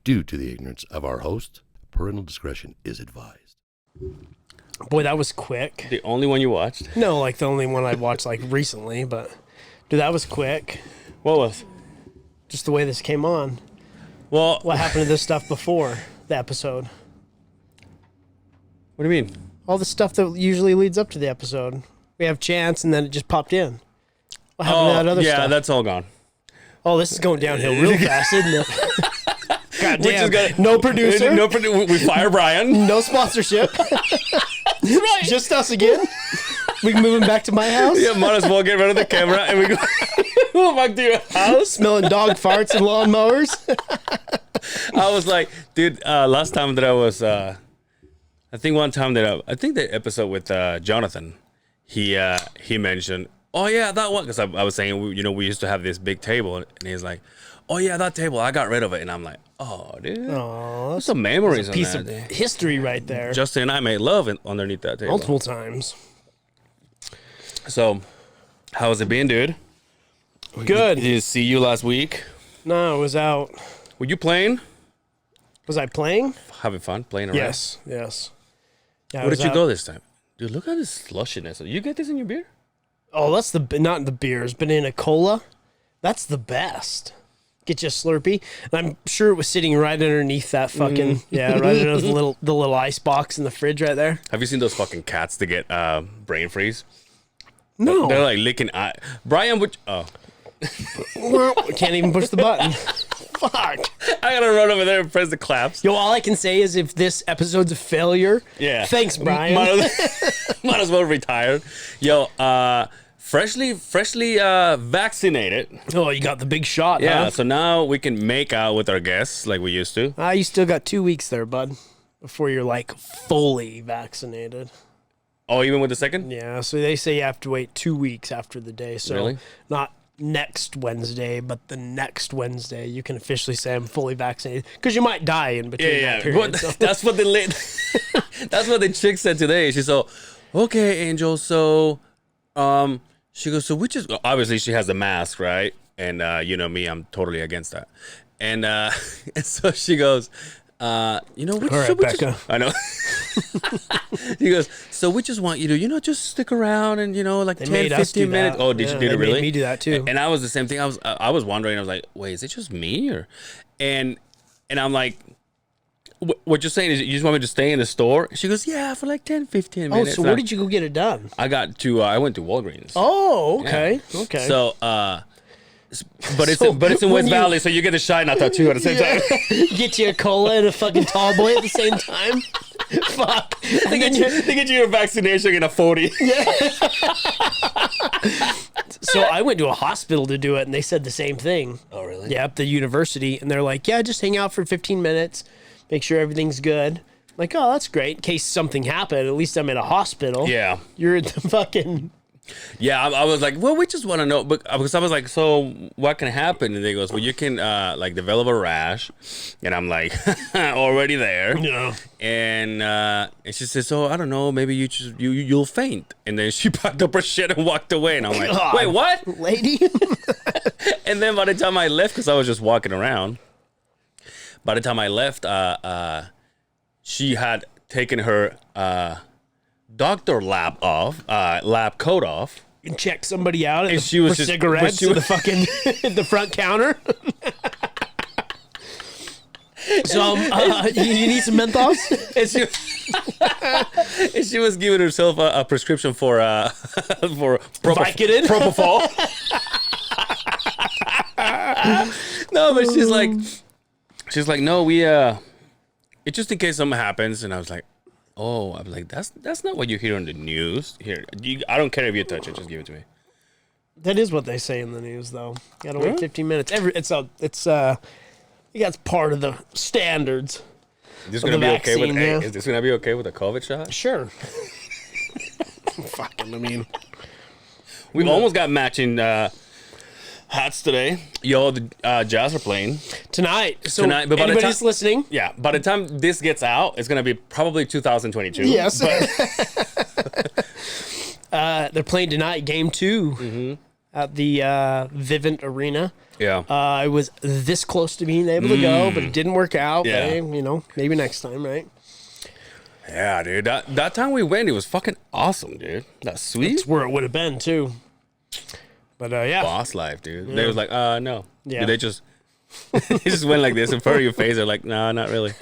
Due to the ignorance of our host, parental discretion is advised. Boy, that was quick. The only one you watched? No, like the only one I watched like recently, but dude, that was quick. What was? Just the way this came on. Well, What happened to this stuff before the episode? What do you mean? All the stuff that usually leads up to the episode. We have chance, and then it just popped in. What happened to that other stuff? Yeah, that's all gone. Oh, this is going downhill real fast, isn't it? God damn. No producer. We fire Brian. No sponsorship. Right. Just us again. We can move him back to my house. Yeah, might as well get rid of the camera and we go back to your house. Smelling dog farts and lawnmowers. I was like, dude, last time that I was, I think one time that I think the episode with Jonathan, he mentioned, oh yeah, that one, because I was saying, we used to have this big table, and he's like, oh yeah, that table, I got rid of it, and I'm like, oh dude, that's some memories a on piece that of day. history right there. Justin and I made love underneath that table Multiple times. So, how's it been, dude? Good. Did see you last week? No, I was out. Were you playing? Was I playing? Having fun playing around? Yes. Yeah, Where did you go this time? Dude, look at this slushiness. You get this in your beer? Oh, that's not in the beers, but in a cola. That's the best. Get you a Slurpee. And I'm sure it was sitting right underneath that fucking, right under the little ice box in the fridge right there. Have you seen those fucking cats that get brain freeze? No. They're like licking Brian, Can't even push the button. Fuck. I gotta run over there and press the claps. Yo, all I can say is if this episode's a failure, thanks, Brian. Might as well retire. Yo, freshly vaccinated. Oh, you got the big shot, Yeah, huh? so now we can make out with our guests like we used to. You still got 2 weeks there, bud, before you're like fully vaccinated. Oh, even with the second? Yeah, so they say you have to wait 2 weeks after the day. So Really? Not next Wednesday, but the next Wednesday, you can officially say I'm fully vaccinated because you might die in between that period. But that's what that's what the chick said today. She said, "Okay, Angel. So, she goes. So which is obviously she has a mask, right? And you know me, I'm totally against that. And and so she goes." Which, all right, Becca. I know. He goes, so we just want you to, just stick around and, like 10, 15 minutes. Oh, did you really? Made me do that too. And I was the same thing. I was wondering, I was like, wait, is it just me? And I'm like, what you're saying is you just want me to stay in the store? She goes, yeah, for like 10, 15 minutes. So where did you go get it done? I went to Walgreens. Oh, okay. Yeah. Okay. So, but it's in West Valley, so you get a shine out too at the same time. Get you a cola and a fucking tall boy at the same time. Fuck. They get you a vaccination and a 40. So I went to a hospital to do it, and they said the same thing. Oh, really? Yeah, at the university, and they're like, yeah, just hang out for 15 minutes, make sure everything's good. I'm like, oh, that's great. In case something happened, at least I'm in a hospital. Yeah. You're at the fucking... Yeah, I was like, well, we just want to know, because I was like, so what can happen? And they goes, well, you can develop a rash, and I'm like, already there. Yeah. And she says, so I don't know, maybe you'll faint. And then she packed up her shit and walked away, and I'm like, God. wait, what, lady? And then by the time I left, because I was just walking around, by the time I left, she had taken her doctor lab coat off. You can check somebody out And she was for just- cigarettes but she at the fucking the front counter. So you need some Menthos? And she was giving herself a prescription for Vicodin? propofol. No, but she's like, no, we it's just in case something happens. And I was like, oh, I was like, that's not what you hear on the news. Here, I don't care if you touch it, just give it to me. That is what they say in the news, though. You gotta wait 15 minutes. That's part of the standards. Is this Of gonna the be okay with? vaccine, yeah. Is this gonna be okay with a COVID shot? Sure. Fucking, We almost got matching hats today. Yo, the Jazz are playing tonight. So tonight. But by the anybody's time, listening? yeah, by the time this gets out, it's gonna be probably 2022. Yes. They're playing tonight, game 2. at the Vivint Arena. Yeah. I was this close to being able to go, but it didn't work out. Yeah. But, maybe next time, right? Yeah, dude. That time we went, it was fucking awesome, dude. That's sweet. That's where it would have been, too. But, yeah. Boss life, dude. They was like, no. Yeah. They just they just went like this in front of your face. They're like, nah, not really.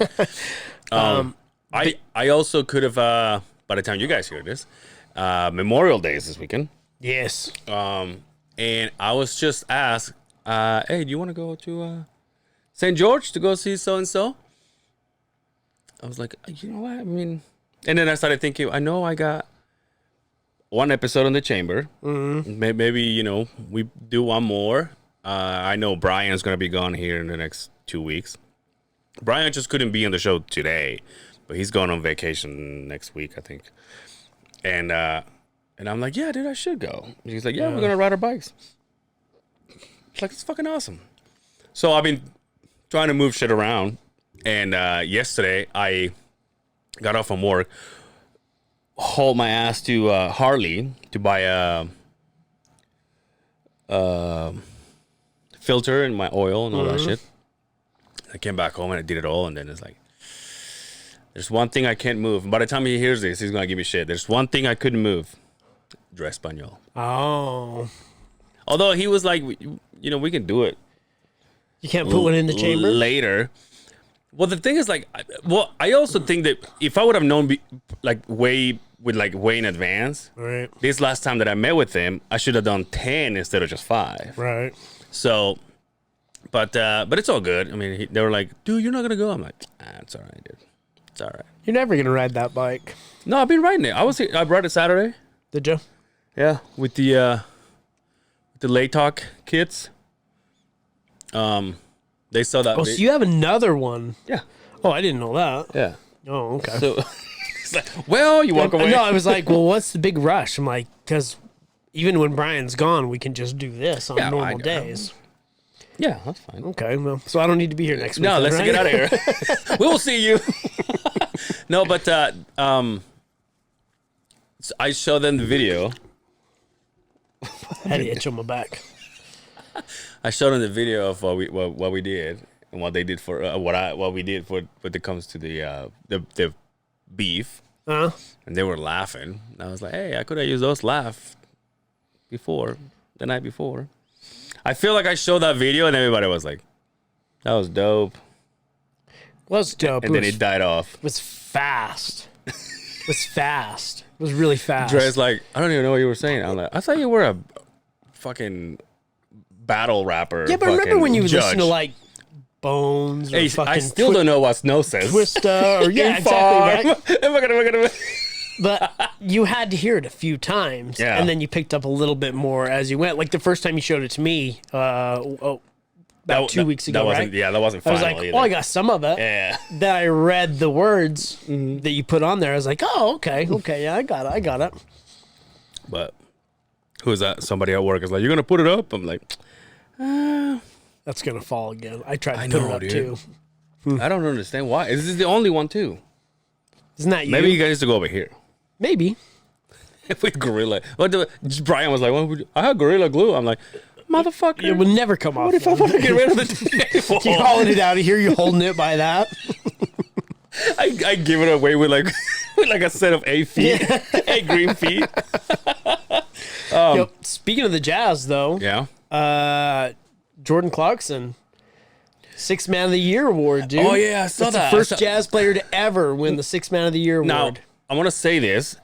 I also could have, by the time you guys hear this, Memorial Day is this weekend. Yes. And I was just asked, hey, do you want to go to St. George to go see so-and-so? I was like, you know what? I mean, and then I started thinking, I know I got one episode on the chamber. Mm-hmm. Maybe, we do one more. I know Brian's going to be gone here in the next 2 weeks. Brian just couldn't be on the show today, but he's going on vacation next week, I think. And I'm like, yeah, dude, I should go. He's like, yeah, we're going to ride our bikes. It's like, it's fucking awesome. So I've been trying to move shit around. And yesterday, I got off from work, hauled my ass to Harley to buy a filter and my oil and all that shit. I came back home and I did it all. And then it's like, there's one thing I can't move. And by the time he hears this, he's going to give me shit. There's one thing I couldn't move. Dress Espanol. Oh. Although he was like, we can do it. You can't put one in the chamber? Later. Well, the thing is, I also think that if I would have known, way in advance, right? This last time that I met with him, I should have done 10 instead of just 5. Right. So, but it's all good. I mean, they were like, dude, you're not going to go? I'm like, it's all right, dude. It's all right. You're never going to ride that bike. No, I've been riding it. I rode it Saturday. Did you? Yeah, with the Late Talk kids. They saw that. Oh, so you have another one? Yeah. Oh, I didn't know that. Yeah. Oh, okay. So it's like, well, you walk away. No, I was like, well, what's the big rush? I'm like, because even when Brian's gone, we can just do this on normal days. Yeah, that's fine. Okay, well, so I don't need to be here next week. No, let's right? get out of here. We will see you. No, but I showed them the video. I had an itch on my back. I showed them the video of what we did and what they did for what we did for when it comes to the beef. Uh-huh. And they were laughing. And I was like, hey, I could have used those laugh before the night before. I feel like I showed that video and everybody was like, that was dope. Was dope. And then it died off. It was fast. It was fast. It was really fast. Dre's like, I don't even know what you were saying. I'm like, I thought you were a fucking battle rapper. Yeah, but remember when you would judge. listen to like Bones or Hey, fucking I still don't know what Snow says. Twista or yeah, exactly right. Right? But you had to hear it a few times, Yeah. and then you picked up a little bit more as you went. Like the first time you showed it to me, about 2 weeks ago, that right? That wasn't I was final like, either. oh, I got some of it. Yeah. Then I read the words that you put on there. I was like, oh, okay, yeah, I got it. But who is that? Somebody at work is like, you're going to put it up? I'm like, That's gonna fall again. I tried to put it up dude. too. I don't understand why. This is the only one too. Isn't that you? Maybe you guys need to go over here. Maybe. With Gorilla. Brian was like, I have Gorilla Glue. I'm like, motherfucker. It would never come off. What if I want to get rid of the table? You hauling it out of here? You holding it by that? I give it away with like a set of 8 feet, 8 green feet. Speaking of the Jazz, though, Yeah. Jordan Clarkson, 6th Man of the Year award, dude. Oh, yeah, I saw That's that. the first Jazz player to ever win the 6th Man of the Year Now, award. I want to say this.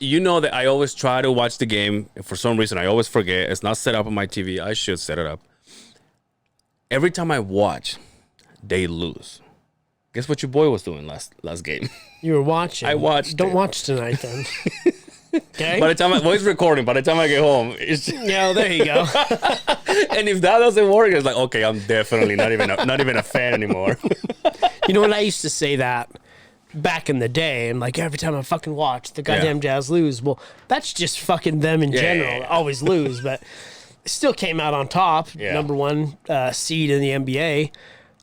You know that I always try to watch the game. For some reason, I always forget. It's not set up on my TV. I should set it up. Every time I watch, they lose. Guess what your boy was doing last game? You were watching. I watched Don't it. watch tonight, then. Okay? By the time he's recording, by the time I get home, it's just, Yeah, there you go. and if that doesn't work, it's like, okay, I'm definitely not even a fan anymore. You know what? I used to say that back in the day, and like every time I fucking watch the goddamn Jazz lose. Well, that's just fucking them in general. yeah. Always lose, but still came out on top. Yeah. Number 1 seed in the NBA.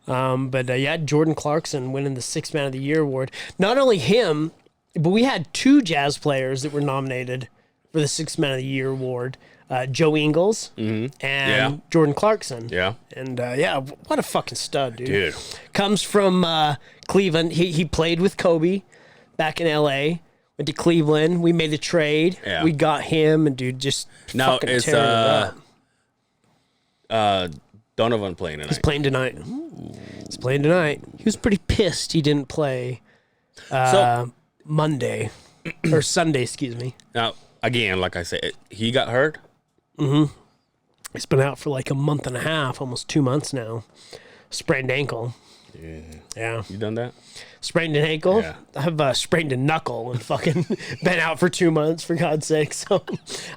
But Jordan Clarkson winning the 6th Man of the Year award. Not only him, but we had 2 Jazz players that were nominated for the 6th Man of the Year award. Joe Ingles and Yeah. Jordan Clarkson. Yeah. And what a fucking stud, dude. Dude. Comes from Cleveland. He played with Kobe back in LA. Went to Cleveland. We made a trade. Yeah. We got him, and dude, just Now fucking it's tearing it up. Donovan playing tonight. He's playing tonight. He's playing tonight. He was pretty pissed he didn't play Monday or Sunday, excuse me. Now, again, like I said, he got hurt. He's been out for like a month and a half, almost 2 months now. Sprained ankle. Yeah. You done that? Sprained an ankle. Yeah. I've sprained a knuckle and fucking been out for 2 months, for God's sake. So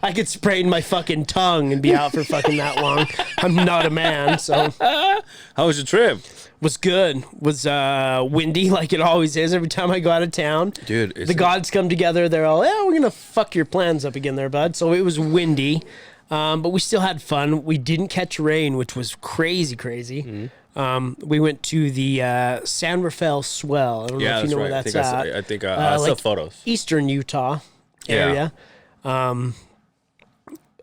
I could sprain my fucking tongue and be out for fucking that long. I'm not a man, so. How was your trip? Was good. Was windy like it always is every time I go out of town. Dude, The gods come together. They're all, we're going to fuck your plans up again there, bud. So it was windy, but we still had fun. We didn't catch rain, which was crazy. We went to the San Rafael Swell. I don't know if you know where that's at. I think I saw photos. Eastern Utah area.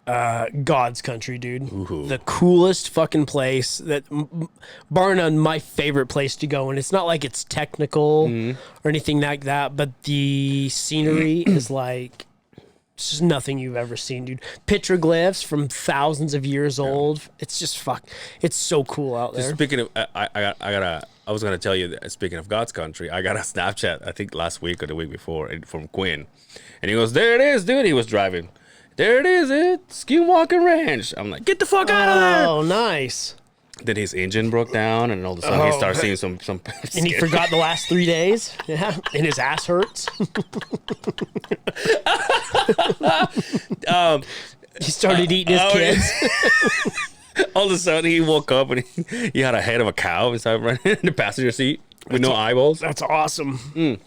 God's country, dude. Ooh. The coolest fucking place that, bar none, my favorite place to go. And it's not like it's technical or anything like that, but the scenery is like, it's just nothing you've ever seen, dude. Petroglyphs from thousands of years old. It's just it's so cool out there. Speaking of, I was gonna tell you that, speaking of God's country, I got a Snapchat, I think last week or the week before, from Quinn, and he goes, "There it is, dude." He was driving. There it is, Skinwalker Ranch. I'm like, get the fuck out of there. Oh, nice. Then his engine broke down, and all of a sudden he starts seeing some. And he forgot the last 3 days. Yeah, and his ass hurts. He started eating his kids. All of a sudden he woke up and he had a head of a cow inside running in the passenger seat with no eyeballs. That's awesome.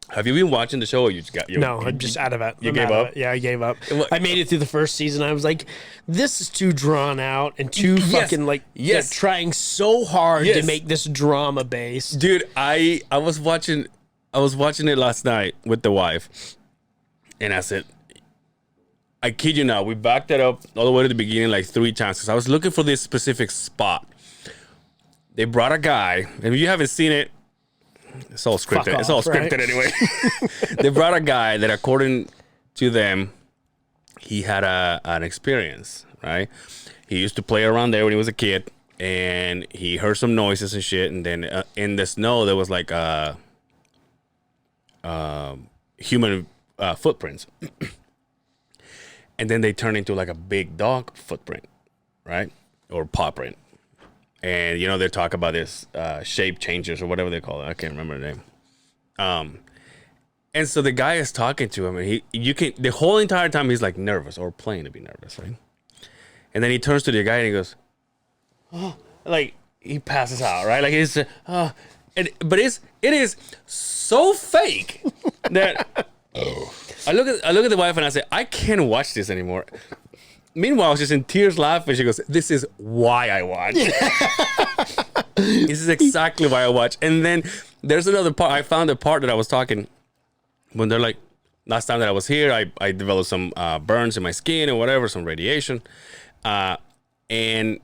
Have you been watching the show, or you just got? No, I'm just out of it. You I'm gave out of up? it. Yeah, I gave up. I made it through the first season. I was like, this is too drawn out and too fucking they're trying so hard to make this drama based. Dude, I was watching it last night with the wife, and I said, I kid you not, we backed it up all the way to the beginning like 3 times because I was looking for this specific spot. They brought a guy, and if you haven't seen it, it's all scripted. Off, it's all scripted right? anyway. They brought a guy that, according to them, he had an experience, right? He used to play around there when he was a kid, and he heard some noises and shit. And then in the snow, there was like human footprints. And then they turn into like a big dog footprint, right? Or paw print. And, they talk about this shape changes or whatever they call it. I can't remember the name. And so the guy is talking to him, and the whole entire time he's like nervous or playing to be nervous, right? And then he turns to the guy and he goes, oh, like he passes out, right? Like it's, but it is so fake that I look at the wife and I say, I can't watch this anymore. Meanwhile, she's in tears laughing. She goes, this is why I watch. This is exactly why I watch. And then there's another part. I found a part that I was talking when they're like, last time that I was here, I developed some burns in my skin and whatever, some radiation. And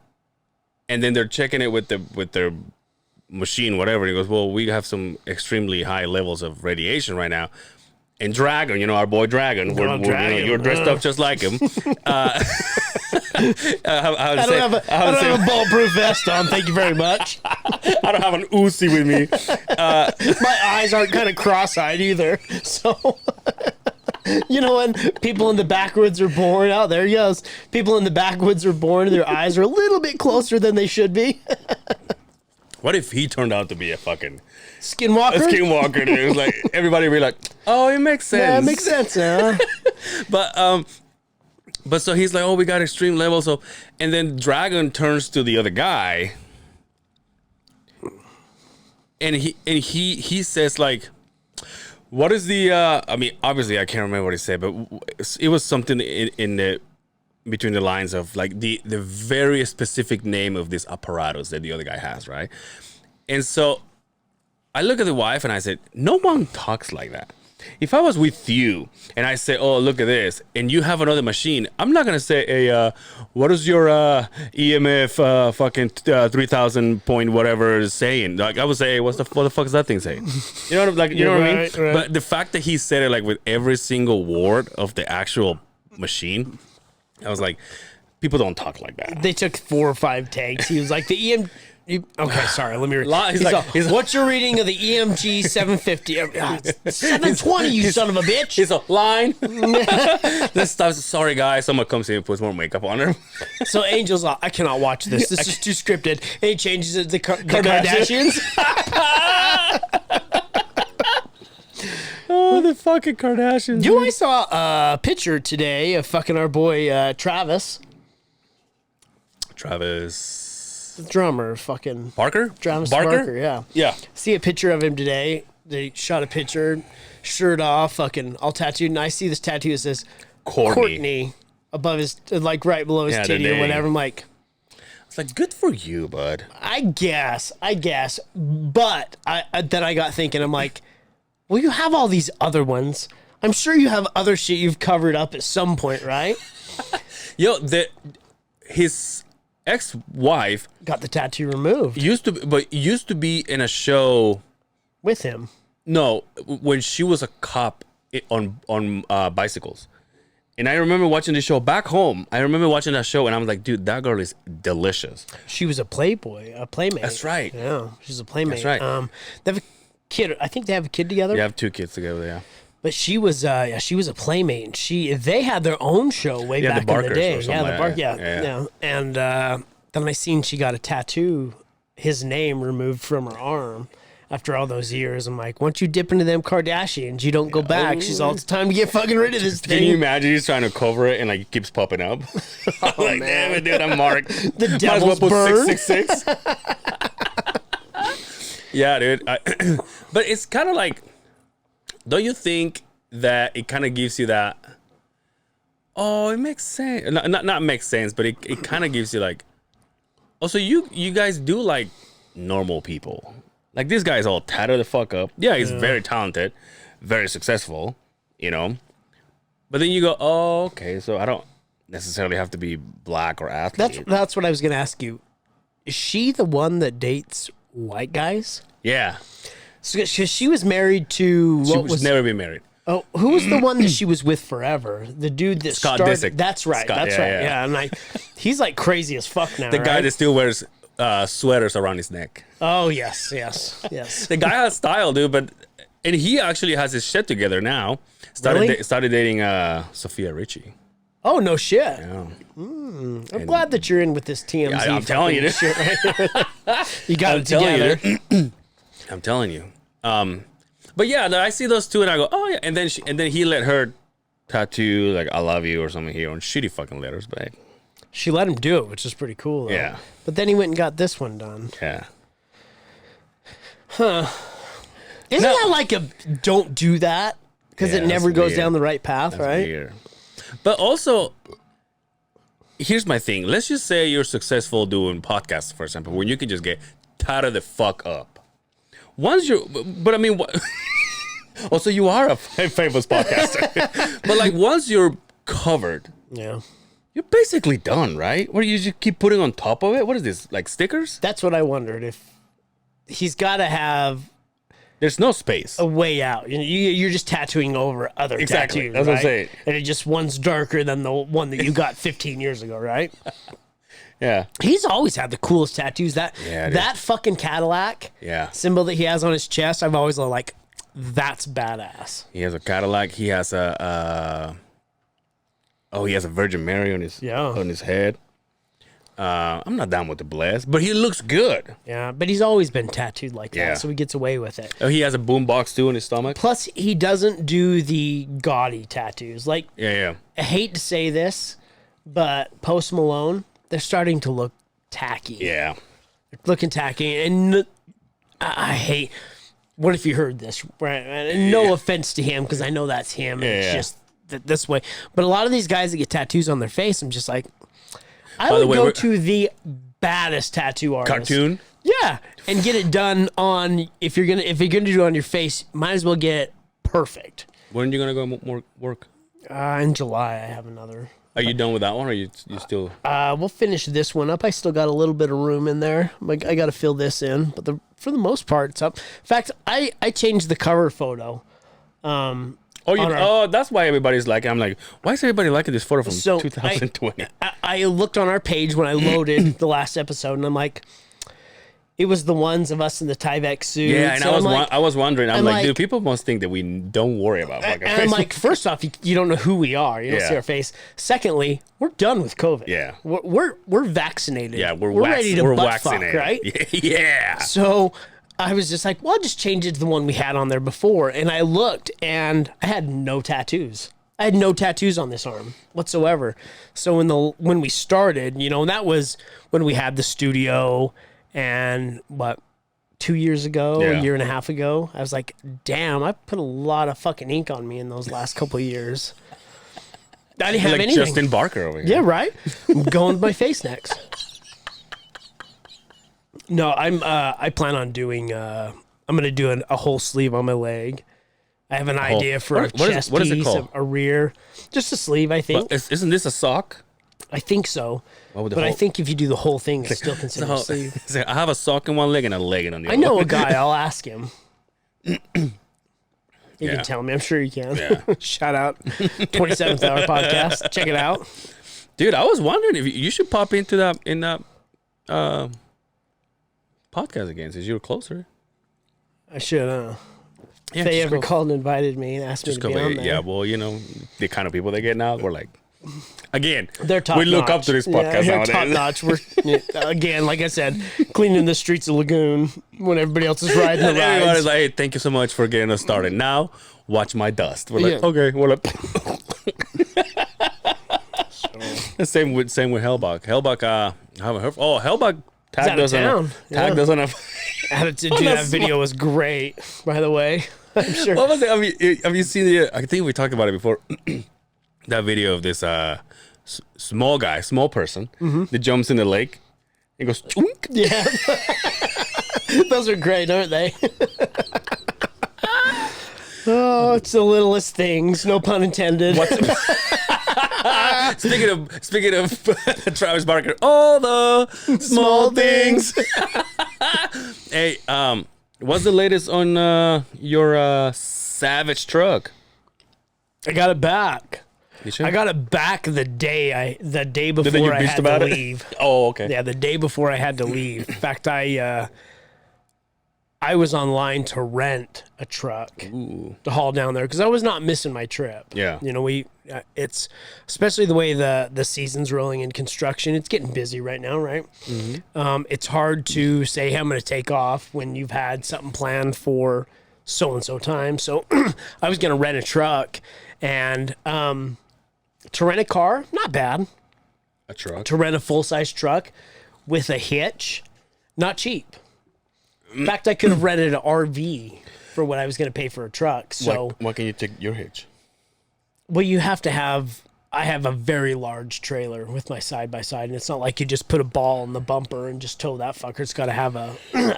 then they're checking it with their machine, whatever. And he goes, well, we have some extremely high levels of radiation right now. And Dragon, our boy Dragon, you're dressed up just like him. I don't have a bulletproof vest on. Thank you very much. I don't have an Uzi with me. My eyes aren't kind of cross-eyed either. So, when people in the backwoods are born, there he goes. People in the backwoods are born, and their eyes are a little bit closer than they should be. What if he turned out to be a fucking Skinwalker? A Skinwalker, dude. It was like everybody would be like, "Oh, it makes sense." Yeah, it makes sense, huh? But so he's like, "Oh, we got extreme levels." So, and then Dragon turns to the other guy, and he says like, "What is the?" I mean, obviously, I can't remember what he said, but it was something in the between the lines of like the very specific name of this apparatus that the other guy has, right? And so I look at the wife and I said, no one talks like that. if I was with you and I say, "Oh, look at this," and you have another machine, I'm not gonna say, "Hey, what is your EMF fucking 3,000 point whatever is saying?" Like I would say, what the fuck is that thing saying? You know, like you know what I mean? Right. But the fact that he said it like with every single word of the actual machine, I was like, people don't talk like that. They took 4 or 5 takes. He was like, okay, sorry. Let me read. He's like, what's your reading of the EMG 750? It's 720, you son of a bitch. He's a line. This stuff. Sorry, guys. Someone comes in and puts more makeup on her. So Angel's like, I cannot watch this. This is too scripted. And he changes it to the Kardashians. Oh, the fucking Kardashians. I saw a picture today of fucking our boy Travis. Travis The drummer, fucking Parker? Travis Barker, yeah. Yeah. See a picture of him today. They shot a picture, shirt off, fucking all tattooed, and I see this tattoo that says Courtney above his, like right below his titty or whatever. I'm like, it's like, good for you, bud. I guess. But then I got thinking, I'm like, well, you have all these other ones. I'm sure you have other shit you've covered up at some point, right? Yo, his ex-wife Got the tattoo removed used to be in a show with him. No, when she was a cop on bicycles. And I remember watching the show back home. I remember watching that show and I was like, dude, that girl is delicious. She was a playmate. That's right. Yeah, she's a playmate. That's right. They have a kid. I think they have a kid together. You have 2 kids together, yeah. But she was a playmate. And they had their own show way back in the day. Yeah, the Bark. Yeah. And then I seen she got a tattoo, his name removed from her arm. After all those years, I'm like, once you dip into them Kardashians, you don't go back. She's all, it's time to get fucking rid of this thing. Can you imagine he's trying to cover it and like it keeps popping up? Oh, like, man. damn it, dude, I'm marked. The devil's burn. 666. Yeah, dude. But it's kind of like, don't you think that it kind of gives you that? Oh, it makes sense. Not makes sense, but it kind of gives you like. Also, you guys do like normal people. Like, this guy's all tatted the fuck up. Yeah, he's very talented, very successful, you know. But then you go, oh, okay, so I don't necessarily have to be black or athlete. That's what I was going to ask you. Is she the one that dates white guys? Yeah. Because she was married to... She was never been married. Oh, who was the one that she was with forever? The dude that Scott started... Disick. That's right, Scott, that's right. Yeah, and he's like crazy as fuck now, The guy that still wears sweaters around his neck. Oh, yes. The guy has style, dude, and he actually has his shit together now. Started dating Sophia Richie. Oh, no shit. Yeah. I'm glad that you're in with this TMZ. Yeah, I'm telling you, dude. Shit right you got it together. I'm telling you. But yeah, I see those two and I go, oh yeah, and then he let her tattoo like "I love you" or something here on shitty fucking letters, but hey. She let him do it, which is pretty cool. Though. Yeah. But then he went and got this one done. Yeah. Isn't that like a don't do that? Because it never goes weird. down the right path, That's right? weird. But also, here's my thing. Let's just say you're successful doing podcasts, for example, where you can just get tatted the fuck up. Once you're, but I mean, also you are a famous podcaster. But like once you're covered, Yeah. you're basically done, right? What do you just keep putting on top of it? What is this, like stickers? That's what I wondered. If he's got to have There's no space. a way out. You're just tattooing over other Exactly. tattoos, That's what I'm right? saying. And it just one's darker than the one that you got 15 years ago, right? Yeah. He's always had the coolest tattoos. That fucking Cadillac symbol that he has on his chest, I've always like, that's badass. He has a Cadillac. He has he has a Virgin Mary on his head. I'm not down with the blast, but he looks good. Yeah, but he's always been tattooed like that, Yeah. so he gets away with it. Oh, he has a boombox too in his stomach. Plus, he doesn't do the gaudy tattoos. Like, Yeah. I hate to say this, but Post Malone, they're starting to look tacky. Yeah. They're looking tacky, and I hate. What if you heard this? Right? And no offense to him, because I know that's him. And it's just this way. But a lot of these guys that get tattoos on their face, I'm just like, I would go to the baddest tattoo artist. Cartoon? Yeah, and get it done on. If you're gonna do it on your face, might as well get it perfect. When are you gonna go more work? In July, I have another. Are you done with that one, or you still? We'll finish this one up. I still got a little bit of room in there. Like I got to fill this in, but for the most part, it's up. In fact, I changed the cover photo. That's why everybody's like. I'm like, why is everybody liking this photo from 2020? I looked on our page when I loaded the last episode, and I'm like, it was the ones of us in the Tyvek suits. Yeah, and so I was wondering. I'm like, dude, people must think that we don't worry about. And I'm like, first off, you don't know who we are. You don't see our face. Secondly, we're done with COVID. Yeah, we're vaccinated. Yeah, we're ready to butt vaccinated. fuck, right? Yeah. So I was just like, well, I'll just change it to the one we had on there before. And I looked, and I had no tattoos. I had no tattoos on this arm whatsoever. So when we started, and that was when we had the studio. And 2 years ago, a year and a half ago, I was like, damn, I put a lot of fucking ink on me in those last couple of years. I didn't have anything. Justin Barker over here. Yeah, right? I'm going with my face next. No, I plan on doing, I'm going to do a whole sleeve on my leg. I have an idea for a chest what is it piece, called? a rear, just a sleeve, I think. But isn't this a sock? I think so. I think if you do the whole thing, it's still considered a sleeve. I have a sock in one leg and a leg in the other. I know a guy. I'll ask him. You can tell me. I'm sure you can. Yeah. Shout out 27th Hour Podcast. Check it out. Dude, I was wondering if you should pop into that podcast again since you were closer. I should, Yeah, if they ever called and invited me and asked me to be on there. Yeah, well, the kind of people they get now, we're like, again, they're top we look notch. up to this podcast they're nowadays. top notch. We're again, like I said, cleaning the streets of Lagoon when everybody else is riding the And rides. everybody's like, hey, thank you so much for getting us started. Now, watch my dust. We're like, Yeah. okay, well, same with Hellbuck. Hellbuck, I haven't heard. Oh, Hellbuck tagged us on. Tagged us on a. That video was great, by the way. I'm sure. What was it? I mean, have you seen the? I think we talked about it before. That video of this small person that jumps in the lake and goes. Chunk. Yeah. Those are great, aren't they? Oh, it's the littlest things. No pun intended. Speaking of Travis Barker, all the small things. Hey, what's the latest on your Savage truck? I got it back. You sure? I got it back the day before I had to leave. Oh, okay. Yeah, the day before I had to leave. In fact, I was online to rent a truck to haul down there because I was not missing my trip. Yeah. It's especially the way the season's rolling in construction. It's getting busy right now, right? Mm-hmm. It's hard to say, hey, I'm going to take off when you've had something planned for so-and-so time. So I was going to rent a truck and to rent a car, not bad. A truck? To rent a full-size truck with a hitch, not cheap. In fact, I could have rented an RV for what I was going to pay for a truck. So why can you take your hitch? Well, you have to have. I have a very large trailer with my side-by-side, and it's not like you just put a ball in the bumper and just tow that fucker. It's got to have a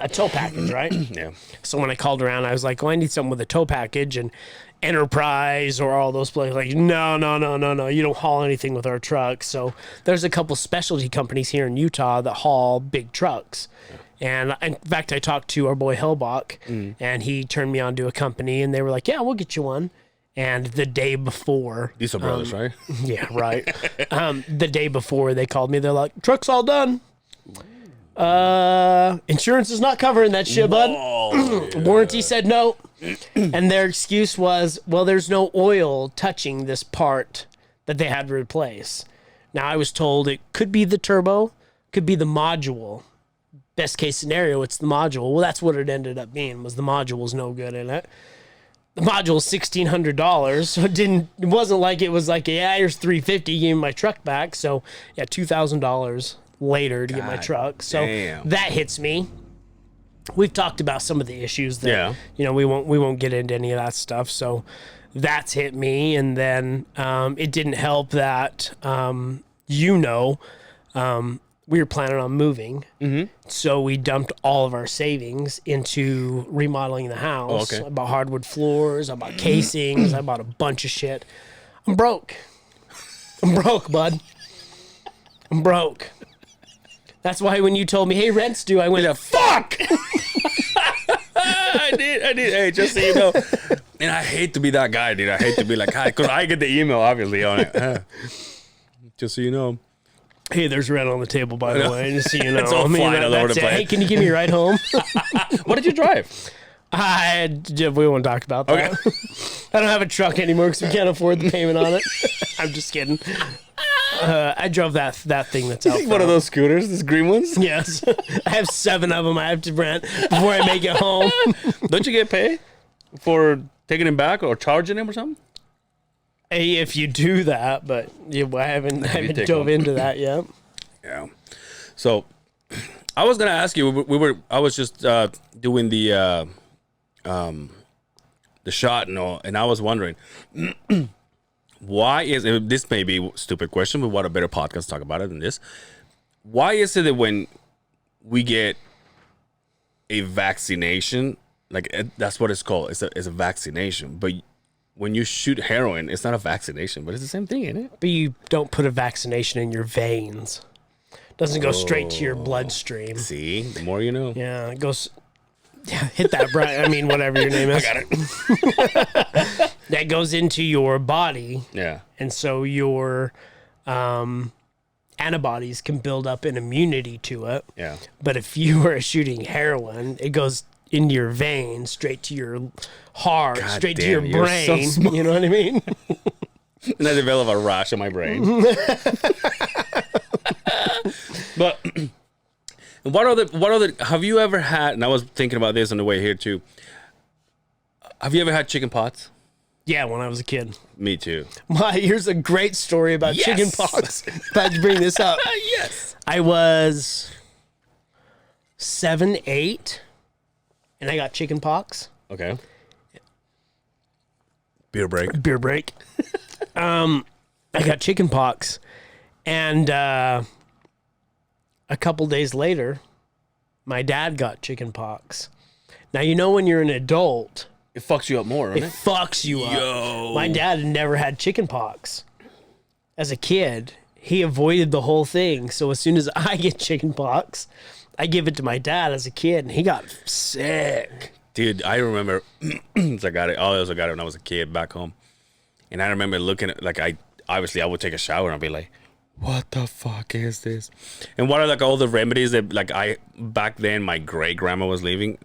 tow package, right? Yeah. So when I called around, I was like, "Oh, I need something with a tow package," and Enterprise or all those places like, no, you don't haul anything with our trucks. So there's a couple specialty companies here in Utah that haul big trucks. Yeah. And in fact, I talked to our boy Hellbach, and he turned me on to a company, and they were like, "Yeah, we'll get you one." And the day before, these are brothers, right? Yeah, right. The day before they called me, they're like, "Truck's all done. Insurance is not covering that shit, bud." Yeah. Warranty said no. And their excuse was, well, there's no oil touching this part that they had to replace. Now, I was told it could be the turbo, could be the module. Best case scenario, it's the module. Well, that's what it ended up being, was the module was no good in it. The module is $1,600, so it wasn't like it was like, yeah, here's $350, give me my truck back. So, yeah, $2,000 later to get my truck. So that hits me. We've talked about some of the issues that we won't get into any of that stuff. So that's hit me, and then it didn't help that we were planning on moving. So we dumped all of our savings into remodeling the house. okay. I bought hardwood floors. I bought casings. I bought a bunch of shit. I'm broke. I'm broke, bud. I'm broke. That's why when you told me, hey, rent's due, I went, fuck! I did. Hey, just so you know. And I hate to be that guy, dude. I hate to be like, hi, because I get the email, obviously, on it. Just so you know. Hey, there's rent on the table, by the way, just so you know. It's all flying all over the place. Hey, can you give me a ride home? What did you drive? We won't talk about that. Okay. I don't have a truck anymore because we can't afford the payment on it. I'm just kidding. I drove that thing that's out. One of those scooters, those green ones? Yes. I have 7 of them I have to rent before I make it home. Don't you get paid for taking him back or charging him or something? Hey, if you do that, but I haven't take dove home. into that yet. Yeah. So I was gonna ask you. I was just doing the shot and all, and I was wondering why is it, this may be a stupid question, but what a better podcast to talk about it than this? Why is it that when we get a vaccination, like that's what it's called, it's a vaccination, but when you shoot heroin, it's not a vaccination, but it's the same thing, isn't it? But you don't put a vaccination in your veins. It doesn't go straight to your bloodstream. See, the more you know. Yeah, it goes. Yeah, hit that, Brian. I mean, whatever your name is. I got it. That goes into your body, Yeah. and so your antibodies can build up an immunity to it. Yeah. But if you are shooting heroin, it goes into your veins, straight to your heart, God straight to damn, your you're so brain. smart. You know what I mean? And I develop a rash on my brain. But what other have you ever had, and I was thinking about this on the way here too. Have you ever had chicken pox? Yeah, when I was a kid. Me too. Here's a great story about Yes. chicken pox. Glad you bring this up. Yes. I was 7, 8, and I got chicken pox. Okay. Beer break. Beer break. I got chicken pox, and a couple days later, my dad got chicken pox. Now, you know when you're an adult, It fucks you up more, it doesn't it? fucks you up. Yo. My dad had never had chicken pox. As a kid, he avoided the whole thing. So as soon as I get chicken pox, I give it to my dad as a kid, and he got sick. Dude, I remember I got it. I also got it when I was a kid back home. And I remember looking at, like, I would take a shower and I'd be like, what the fuck is this? And what are like all the remedies that, like, back then my great grandma was leaving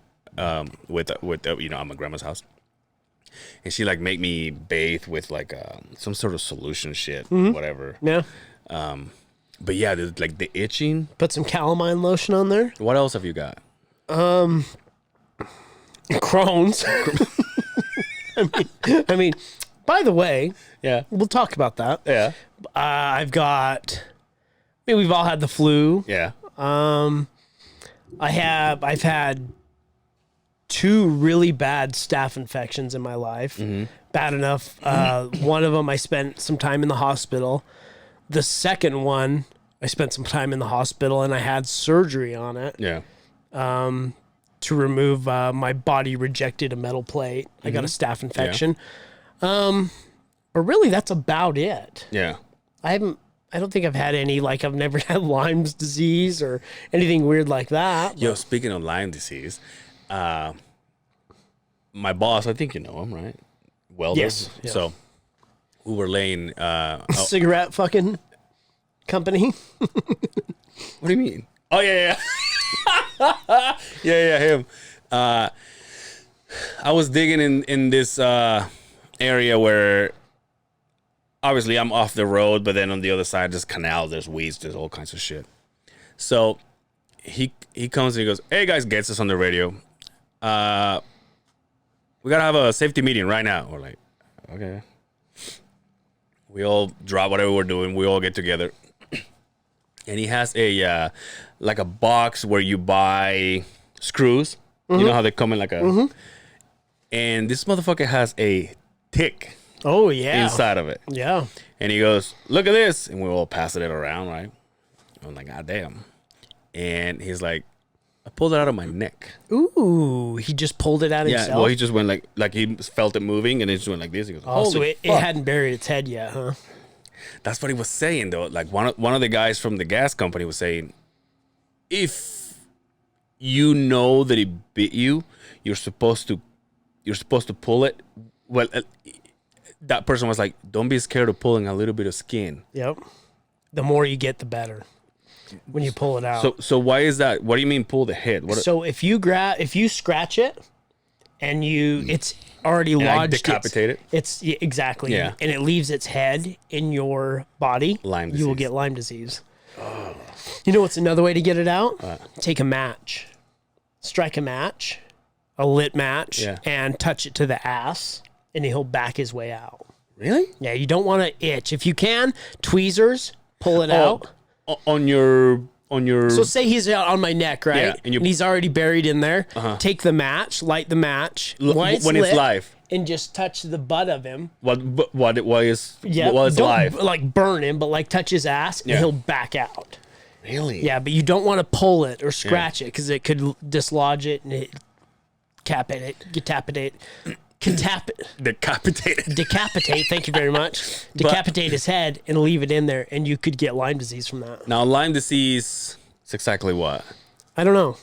with you know, at my grandma's house. And she like make me bathe with like some sort of solution shit, whatever. Yeah. But yeah, there's like the itching. Put some calamine lotion on there. What else have you got? Crohn's. I mean, by the way, Yeah. we'll talk about that. Yeah. I've we've all had the flu. Yeah. I've had 2 really bad staph infections in my life. Bad enough. One of them, I spent some time in the hospital. The second one, I spent some time in the hospital, and I had surgery on it Yeah. to remove my body rejected a metal plate. I got a staph infection. But really, that's about it. Yeah. I don't think I've had any, like, I've never had Lyme's disease or anything weird like that. Yo, speaking of Lyme disease, my boss, I think you know him, right? Welder. Yes, yeah. So we were laying. Cigarette fucking company. What do you mean? Oh yeah. Yeah, him. I was digging in this area where obviously I'm off the road, but then on the other side there's canals, there's weeds, there's all kinds of shit. So he comes and he goes, "Hey guys," gets us on the radio. We gotta have a safety meeting right now. We're like, okay. We all drop whatever we're doing. We all get together. And he has a like a box where you buy screws. You know how they come in like a. And this motherfucker has a tick Oh, yeah. inside of it. Yeah. And he goes, "Look at this," and we all passing it around, right? I'm like, "God damn." and he's like, I pulled it out of my neck. Ooh, he just pulled it out Yeah, himself. well, he just went like he felt it moving, and it just went like this. He goes, oh, so "Holy it fuck." hadn't buried its head yet, huh? That's what he was saying though. Like one of the guys from the gas company was saying, if you know that it bit you, you're supposed to pull it. Well, that person was like, don't be scared of pulling a little bit of skin. Yep. The more you get, the better. When you pull it out. So why is that? What do you mean pull the head? So if you scratch it, and it's already lodged, decapitate it? It's exactly. Yeah. And it leaves its head in your body. Lyme You will disease. get Lyme disease. Oh. You know what's another way to get it out? Take a match, strike a match, a lit match, Yeah. and touch it to the ass, and he'll back his way out. Really? Yeah, you don't want to itch. If you can, tweezers, pull it out. On your. So say he's out on my neck, right? Yeah, and he's already buried in there. Take the match, light the match when it's lit, live. and just touch the butt of him. Why is Don't, live? like burn him, but like touch his ass, and Yeah. he'll back out. Really? Yeah, but you don't want to pull it or scratch it because it could dislodge it and decapitate. Thank you very much. Decapitate his head and leave it in there, and you could get Lyme disease from that. Now Lyme disease is exactly what? I don't know.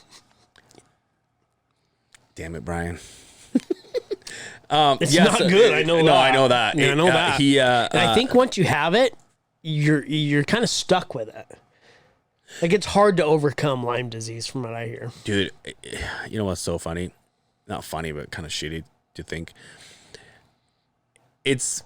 Damn it, Brian. It's not good. I know that. No, I know that. Yeah, I know that. And I I think once you have it, you're kind of stuck with it. Like it's hard to overcome Lyme disease, from what I hear. dude, you know what's so funny? Not funny, but kind of shitty to think. It's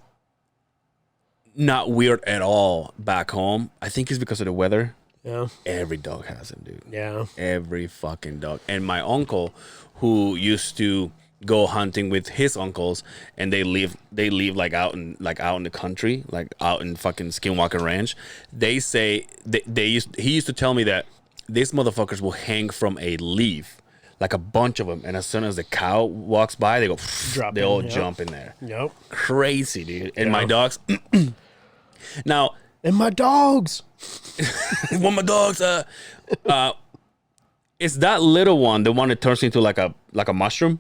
not weird at all back home. I think it's because of the weather. Yeah. Every dog has them, dude. Yeah. Every fucking dog. And my uncle, who used to go hunting with his uncles, and they live like out in the country, like out in fucking Skinwalker Ranch. They say he used to tell me that these motherfuckers will hang from a leaf, like a bunch of them, and as soon as the cow walks by, they go, Drop they in, all yep. jump in there. Yep. Crazy, dude. And my dogs. Now, And my dogs. when my dogs, is that little one the one that turns into like a mushroom?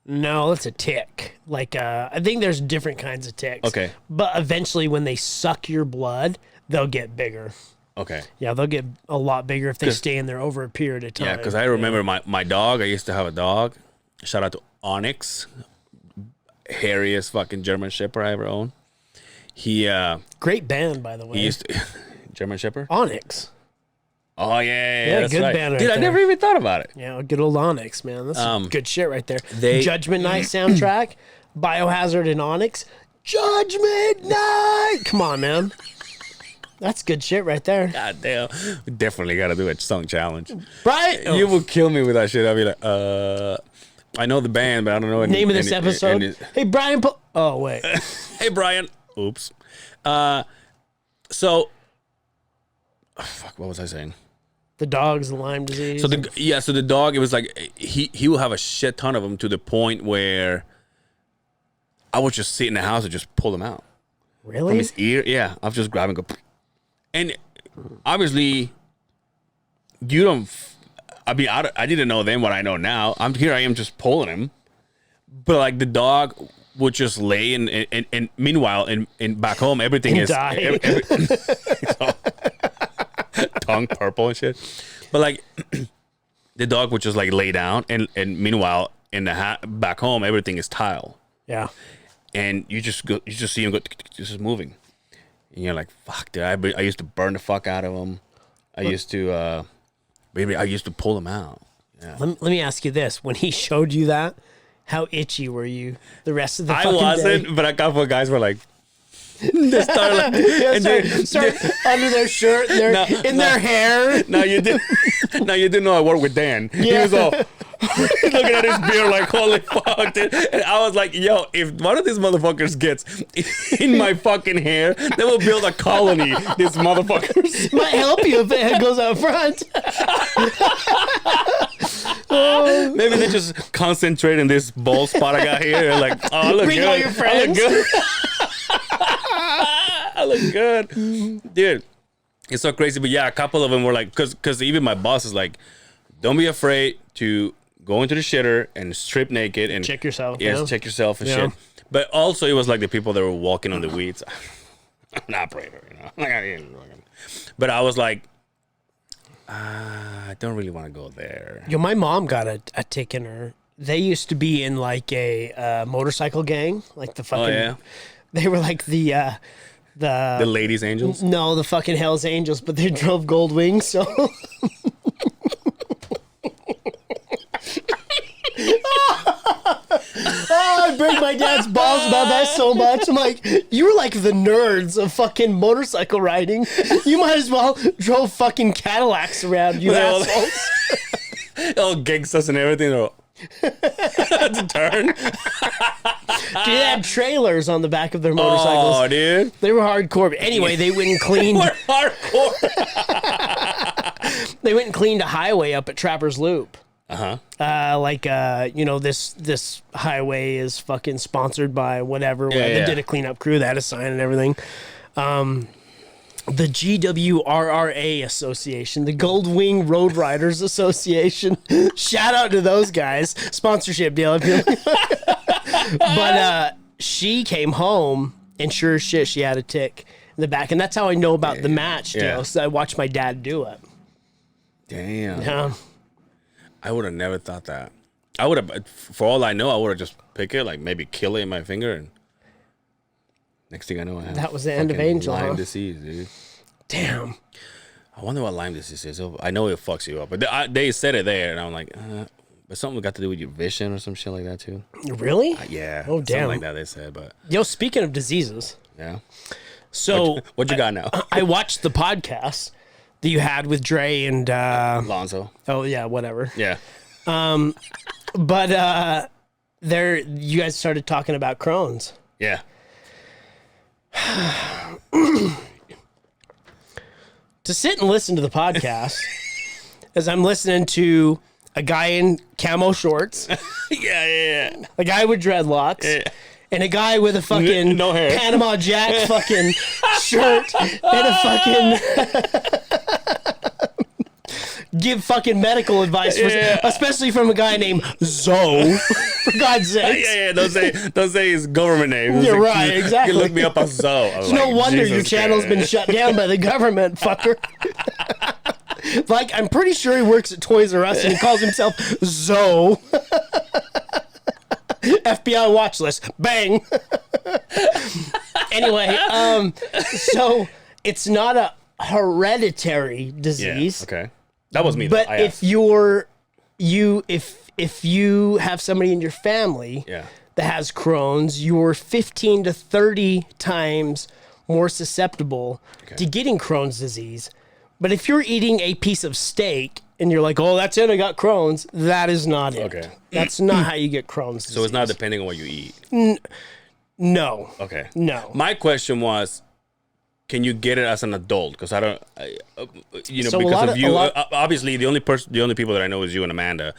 No, it's a tick. Like I think there's different kinds of ticks. Okay. But eventually, when they suck your blood, they'll get bigger. Okay. Yeah, they'll get a lot bigger if they stay in there over a period of time. Yeah, because I remember my dog. I used to have a dog. Shout out to Onyx, hairiest fucking German Shepherd I ever owned. He Great band, by the way. he used to German Shepherd. Onyx. Oh yeah, that's good right. band right Dude, I there. never even thought about it. Yeah, good old Onyx, man. That's good shit right there. they- Judgment Night soundtrack, Biohazard and Onyx. Judgment Night! Come on, man. That's good shit right there. God damn, we definitely got to do a song challenge. Right? You will kill me with that shit. I'll be like, I know the band, but I don't know any, Name of this any- episode. any- Hey, Brian. Oh, wait. Hey, Brian. Oops. So, fuck. What was I saying? The dog's Lyme disease. So the dog. It was like he will have a shit ton of them to the point where I would just sit in the house and just pull them out from really? his ear. Yeah, I'll just grab and go. And obviously, you don't. I mean, I didn't know then what I know now. I am just pulling him, but like the dog would just lay and meanwhile in back home everything And is die. tongue purple and shit. But like the dog would just like lay down and meanwhile in the back home everything is tile. Yeah. And you just see him go just moving. And you're like, fuck, dude, I used to burn the fuck out of them. I used to pull them out. Yeah. Let me ask you this. When he showed you that, how itchy were you the rest of the I fucking wasn't, day? but a couple of guys were like, they started like, and Start under their shirt, their hair. Now you didn't know I work with Dan. He Yeah. was all looking at his beard like, holy fuck, dude. And I was like, yo, if one of these motherfuckers gets in my fucking hair, they will build a colony, these motthfuckers. Might help you if it goes out front. Maybe they just concentrate in this bald spot I got here. Like, oh, I look Bring good. all your friends. I look good. I look good. Dude, It's so crazy. But yeah, a couple of them were like, because even my boss is like, don't be afraid to go into the shitter and strip naked and Check yourself. Yes, Yeah. check yourself and Yeah. shit. But also, it was like the people that were walking on the weeds. I'm an operator, you know. But I was like, I don't really want to go there. Yo, my mom got a tick in her. They used to be in like a motorcycle gang, like the fucking. Oh yeah, They were like the ladies' angels. no, the fucking Hell's Angels, but they drove gold wings. So I break my dad's balls about that so much. I'm like, you were like the nerds of fucking motorcycle riding. You might as well drove fucking Cadillacs around, you Well, assholes. All gangsters and everything. They're all, to turn. They had trailers on the back of their motorcycles. Oh, dude. They were hardcore. But anyway, they went and cleaned. We're hardcore. They went and cleaned a highway up at Trapper's Loop. Uh-huh. This highway is fucking sponsored by whatever. Yeah, They yeah. did a cleanup crew. They had a sign and everything. The GWRRA Association, the Gold Wing Road Riders Association. Shout out to those guys. Sponsorship deal. If you're But she came home and sure as shit, she had a tick in the back. And that's how I know about the match deal. Yeah. So I watched my dad do it. Damn. Yeah. I would have never thought that. I would have, for all I know, I would have just picked it, like maybe kill it in my finger, and next thing I know, I have That was the end of fucking Angel, Lyme huh? disease, dude. Damn. I wonder what Lyme disease is. I know it fucks you up, but they said it there, and I'm like, but something got to do with your vision or some shit like that too. Really? Yeah. Oh, something damn. like that they said, but Yo, speaking of diseases, yeah. so What you got now? I watched the podcast that you had with Dre and Lonzo. oh yeah, whatever. Yeah. But there, you guys started talking about Crohn's. Yeah. To sit and listen to the podcast, as I'm listening to a guy in camo shorts, yeah. a guy with dreadlocks, Yeah. and a guy with a fucking No hair. Panama Jack fucking shirt and a fucking give fucking medical advice, especially from a guy named Zoe. For God's sakes. Yeah. Don't say his government name. You're Like, right, you exactly. can look me up as Zoe. I was No like, wonder Jesus your channel's been Christ. shut down by the government, fucker. Like, I'm pretty sure he works at Toys R Us and he calls himself Zoe. FBI watch list. Bang. Anyway, so it's not a hereditary Yeah. disease. Okay. That was me. But though. if you have somebody in your family Yeah. that has Crohn's, you're 15 to 30 times more susceptible to getting Crohn's disease. But if you're eating a piece of steak and you're like, oh, that's it, I got Crohn's, that is not it. Okay. That's not how you get Crohn's disease. So it's not depending on what you eat. No. Okay. No. My question was, can you get it as an adult? Because I don't, So a lot because of of- you. a lot- Obviously, the only people that I know is you and Amanda,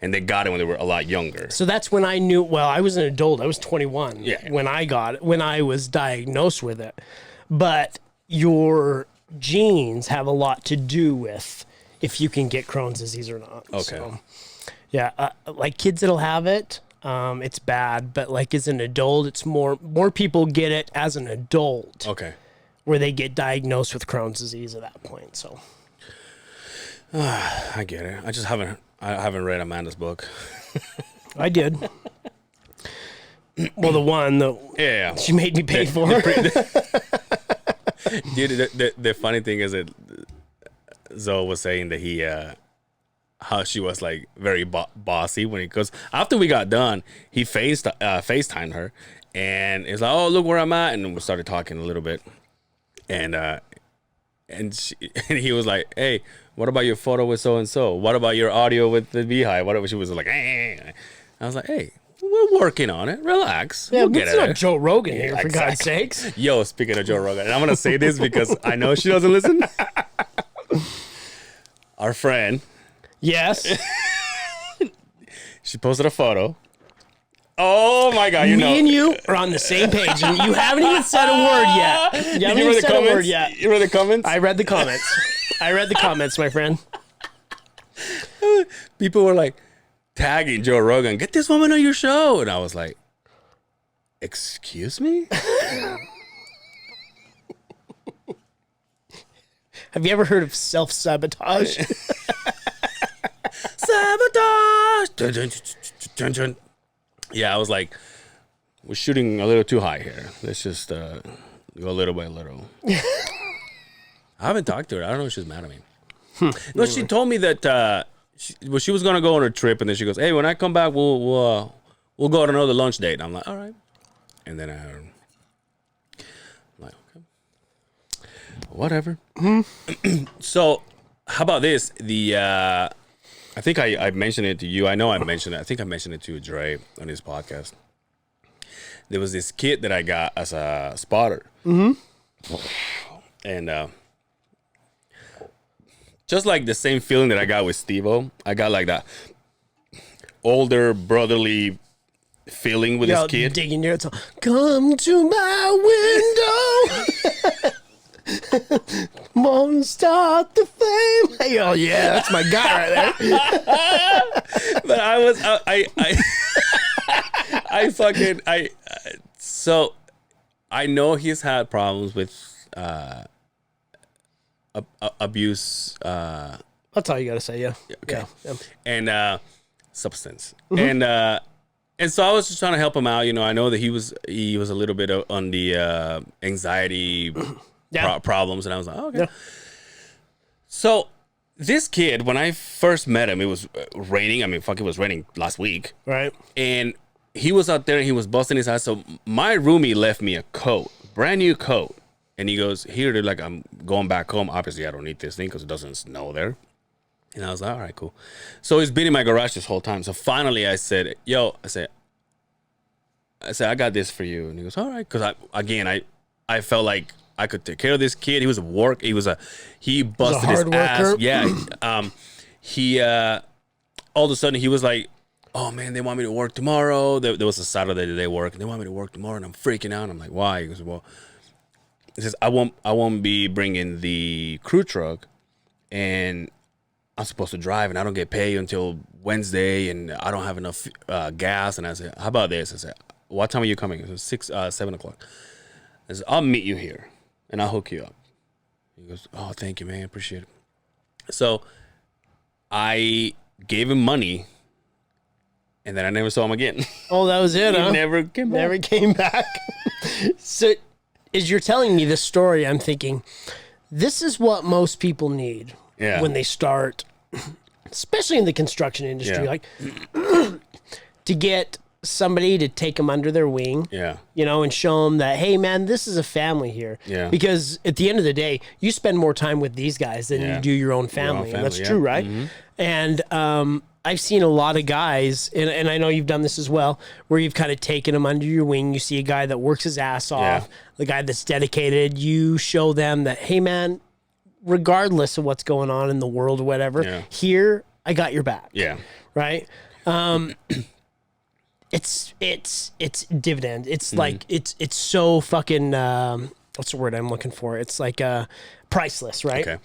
and they got it when they were a lot younger. So that's when I knew, well, I was an adult. I was 21 Yeah. when I got it, when I was diagnosed with it. But your genes have a lot to do with if you can get Crohn's disease or not. Okay. So, yeah, like kids that'll have it, it's bad. But like as an adult, it's more people get it as an adult Okay. where they get diagnosed with Crohn's disease at that point. So I get it. I haven't read Amanda's book. I did. Well, the one that Yeah. she made me pay for. Dude, the funny thing is that Zoe was saying that he, how she was like very bossy when because after we got done, he FaceTimed her and it's like, oh, look where I'm at. And we started talking a little bit. And he was like, hey, what about your photo with so-and-so? What about your audio with the Beehive? Whatever. She was like, I was like, hey, we're working on it. Relax. Yeah, We'll but get it's it. not Joe Rogan here, for exactly. God's sakes. Yo, speaking of Joe Rogan, and I'm gonna say this because I know she doesn't listen. Our friend, Yes. she posted a photo Oh my God! Me and you are on the same page, and you haven't even said a word yet. You haven't even said a word yet. You read the comments? I read the comments. I read the comments, my friend. People were like tagging Joe Rogan, get this woman on your show. And I was like, excuse me? Have you ever heard of self-sabotage? Sabotage! Dun, dun, dun, dun. Yeah, I was like, we're shooting a little too high here. Let's just go little by little. I haven't talked to her. I don't know if she's mad at me. No, she told me that she was gonna go on a trip, and then she goes, "Hey, when I come back, we'll go on another lunch date." And I'm like, "All right." And then I'm like, "Okay, whatever." So, how about this? I think I mentioned it to you. I know I mentioned it. I think I mentioned it to Dre on his podcast. There was this kit that I got as a spotter, and just like the same feeling that I got with Steve-O, I got like that older brotherly feeling with this kid. Digging your toe. Come to my window. Won't start the flame. Oh yeah, that's my guy right there. But so I know he's had problems with abuse. That's all you gotta say. Yeah. Okay. Yeah. And substance. And so I was just trying to help him out. You know, I know that he was a little bit on the anxiety problems, and I was like, oh, okay. Yeah. So this kid, when I first met him, it was raining. I mean, it was raining last week, right? And he was out there and he was busting his ass. So my roomie left me a coat, brand new coat, and he goes, "Here, dude, like I'm going back home. Obviously, I don't need this thing because it doesn't snow there." And I was like, all right, cool. So he's been in my garage this whole time. So finally I said, I got this for you. And he goes, all right. Because I felt like I could take care of this kid. He was he busted his ass. Yeah. All of a sudden he was like, oh man, they want me to work tomorrow. There was a Saturday that they work, and they want me to work tomorrow, and I'm freaking out. I'm like, why? He goes, well, he says, I won't be bringing the crew truck, and I'm supposed to drive, and I don't get paid until Wednesday, and I don't have enough gas. And I said, how about this? I said, what time are you coming? It was 7 o'clock. I said, I'll meet you here, and I'll hook you up. He goes, oh, thank you, man. Appreciate it. So I gave him money, and then I never saw him again. Oh, that was it, He huh? never came back. Never came back. So as you're telling me this story, I'm thinking, this is what most people need. Yeah. When they start, especially in the construction industry, Yeah. like to get somebody to take them under their wing, Yeah. and show them that, hey man, this is a family here. Yeah. Because at the end of the day, you spend more time with these guys than you do your own family. And that's true, right? Mm-hmm. And I've seen a lot of guys, and I know you've done this as well, where you've kind of taken them under your wing. You see a guy that works his ass off, the guy that's dedicated. You show them that, hey man, regardless of what's going on in the world or whatever, here, I got your back. Yeah. Right? It's dividend. It's like, it's so fucking, what's the word I'm looking for? It's like priceless, right? Okay.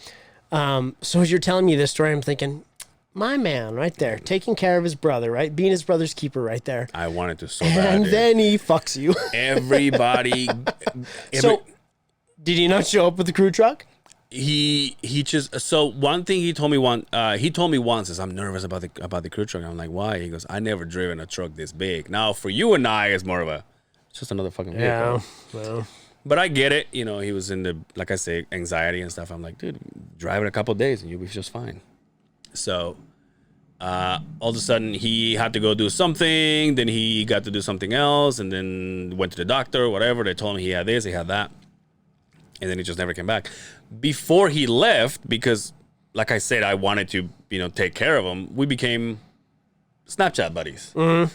So as you're telling me this story, I'm thinking, my man right there, taking care of his brother, right? Being his brother's keeper right there. I wanted to so bad. And then he fucks you. Everybody. So, did he not show up with the crew truck? He just, so one thing he told me once is, I'm nervous about the crew truck. I'm like, why? He goes, I never driven a truck this big. Now for you and I, it's more of it's just another fucking vehicle. Yeah. Well. But I get it. He was in the, like I say, anxiety and stuff. I'm like, dude, drive it a couple of days and you'll be just fine. So all of a sudden he had to go do something. Then he got to do something else, and then went to the doctor or whatever. They told him he had this, he had that. And then he just never came back. Before he left, because like I said, I wanted to, take care of him, we became Snapchat buddies. Mm-hmm.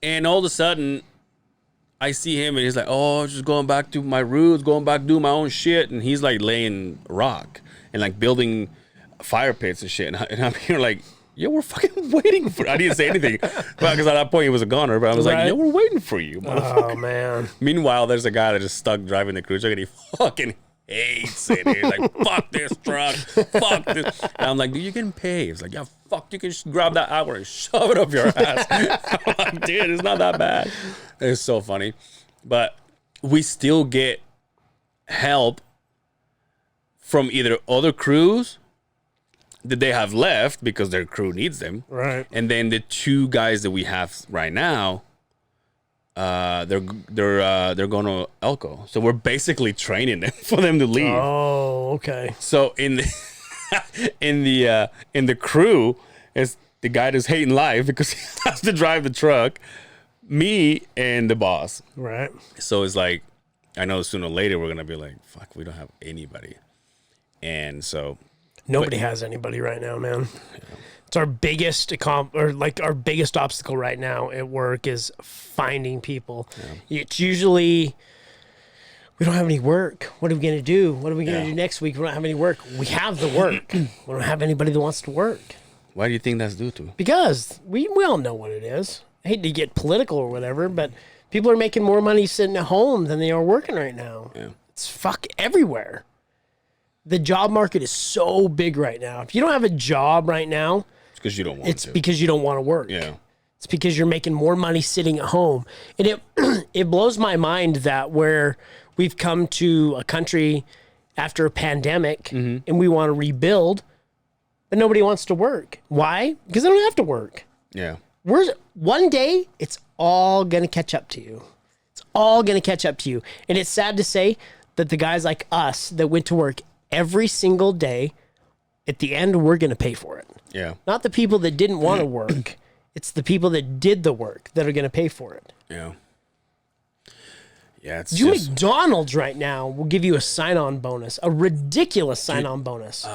And all of a sudden, I see him and he's like, oh, just going back to my roots, going back to do my own shit. And he's like laying rock and like building fire pits and shit. And I'm here like, "Yeah, we're fucking waiting for." I didn't say anything because at that point he was a goner. But I was like, Right. "Yeah, we're waiting for you." Oh man. Meanwhile, there's a guy that is stuck driving the cruise truck and he fucking hates it. He's like, "Fuck this truck, fuck this." And I'm like, "Dude, you're getting paid." He's like, "Yeah, fuck, you can just grab that hour and shove it up your ass." I'm like, "Dude, it's not that bad." It's so funny, but we still get help from either other crews that they have left because their crew needs them, Right. and then the 2 guys that we have right now, they're going to Elko, so we're basically training them for them to leave. Oh, okay. So in the in the crew is the guy that's hating life because he has to drive the truck, me and the boss. Right. So it's like, I know sooner or later we're gonna be like, fuck, we don't have anybody, and so Nobody has anybody right now, man. It's our biggest our biggest obstacle right now at work is finding people. It's usually we don't have any work. What are we gonna do? What are we gonna do next week? We don't have any work. We have the work. We don't have anybody that wants to work. Why do you think that's due to? Because we all know what it is. I hate to get political or whatever, but people are making more money sitting at home than they are working right now. Yeah. It's fuck everywhere. The job market is so big right now. If you don't have a job right now, It's because you don't want it's to. because you don't want to work. Yeah. It's because you're making more money sitting at home. And it it blows my mind that where we've come to a country after a pandemic and we want to rebuild, but nobody wants to work. Why? Because they don't have to work. Yeah. One day it's all going to catch up to you. It's all going to catch up to you. And it's sad to say that the guys like us that went to work every single day, at the end, we're going to pay for it. Yeah. Not the people that didn't want to work. It's the people that did the work that are going to pay for it. Yeah. Yeah. It's You just, McDonald's right now will give you a sign-on bonus, a ridiculous sign-on bonus.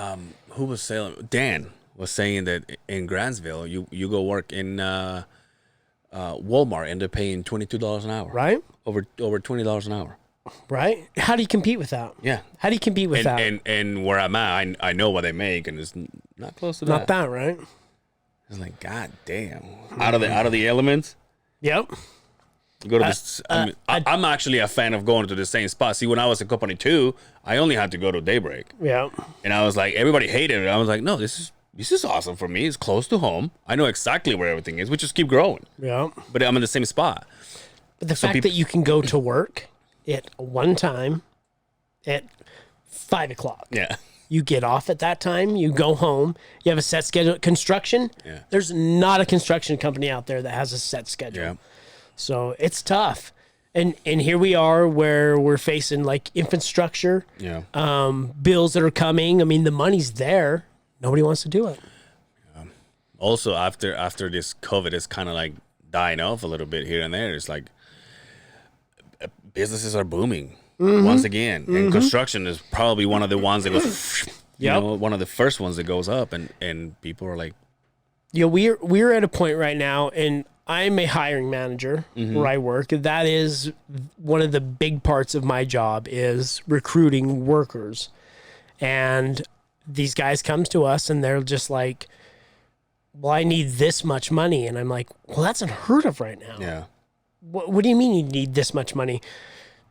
who was saying? Dan was saying that in Grantsville, you go work in Walmart and they're paying $22 an hour. Right? Over $20 an hour. Right? How do you compete with that? Yeah. How do you compete with that? And where I'm at, I know what they make, and it's not close to that. Not that, right? It's like, God damn. Out of the elements. Yep. You go to this. I'm actually a fan of going to the same spot. See, when I was in Company 2, I only had to go to Daybreak, Yeah. and I was like, everybody hated it. I was like, no, this is awesome for me. It's close to home. I know exactly where everything is. We just keep growing. Yeah. But I'm in the same spot. But the fact that you can go to work at one time at 5 o'clock. Yeah. You get off at that time, you go home, you have a set schedule. Construction, Yeah. there's not a construction company out there that has a set schedule. Yeah. So it's tough. And here we are where we're facing like infrastructure, Yeah. bills that are coming. I mean, the money's there. Nobody wants to do it. Also, after this COVID is kind of like dying off a little bit here and there, it's like businesses are booming once again, and construction is probably one of the ones that goes, one of the first ones that goes up, and people are like, Yeah, we're at a point right now, and I'm a hiring manager where I work. That is one of the big parts of my job is recruiting workers. And these guys comes to us and they're just like, well, I need this much money. And I'm like, well, that's unheard of right now. yeah, What do you mean you need this much money?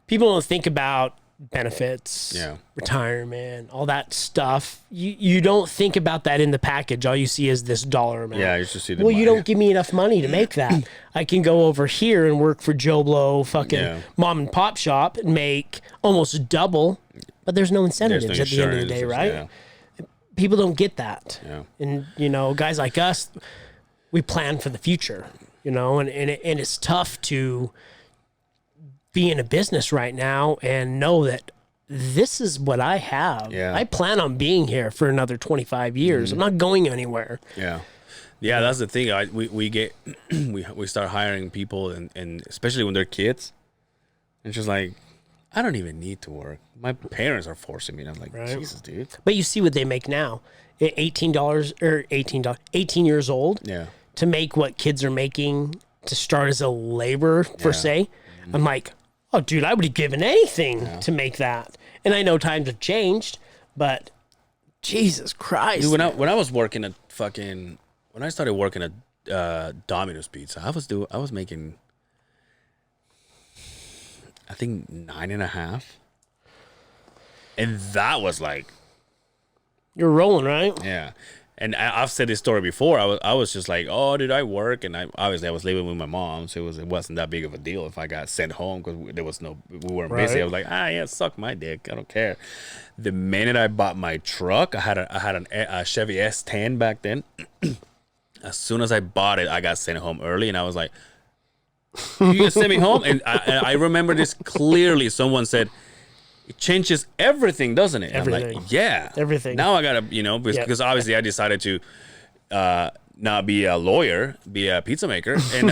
People don't think about benefits, Yeah. retirement, all that stuff. You don't think about that in the package. All you see is this dollar amount. yeah. You should see the Well, you money. don't give me enough money to make that. I can go over here and work for Joe Blow, fucking Yeah. mom and pop shop, and make almost double, but there's no incentives There's no at the end of the day, insurance, right? Yeah. People don't get that. Yeah. And, guys like us, we plan for the future, and it's tough to be in a business right now and know that this is what I have. Yeah. I plan on being here for another 25 years. I'm not going anywhere. Yeah. Yeah, that's the thing. We get we start hiring people and especially when they're kids. It's just like, I don't even need to work. My parents are forcing me. And I'm like, Right. Jesus, dude. But you see what they make now. $18 years old Yeah. to make what kids are making to start as a laborer, per se. I'm like, oh, dude, I would have given anything to make that. And I know times have changed, but Jesus Christ. Dude, when I was working at fucking when I started working at Domino's Pizza, I was making, I think 9.5, and that was like, You're rolling, right? yeah. And I've said this story before. I was just like, oh, did I work? And I was living with my mom, so it wasn't that big of a deal if I got sent home because we weren't busy. I was like, yeah, suck my dick, I don't care. The minute I bought my truck, I had a Chevy S10 back then. As soon as I bought it, I got sent home early, and I was like, you gonna send me home? And I remember this clearly. Someone said, it changes everything, doesn't it? Everything. I'm like, yeah. Everything. Now I gotta, because obviously I decided to not be a lawyer, be a pizza maker. And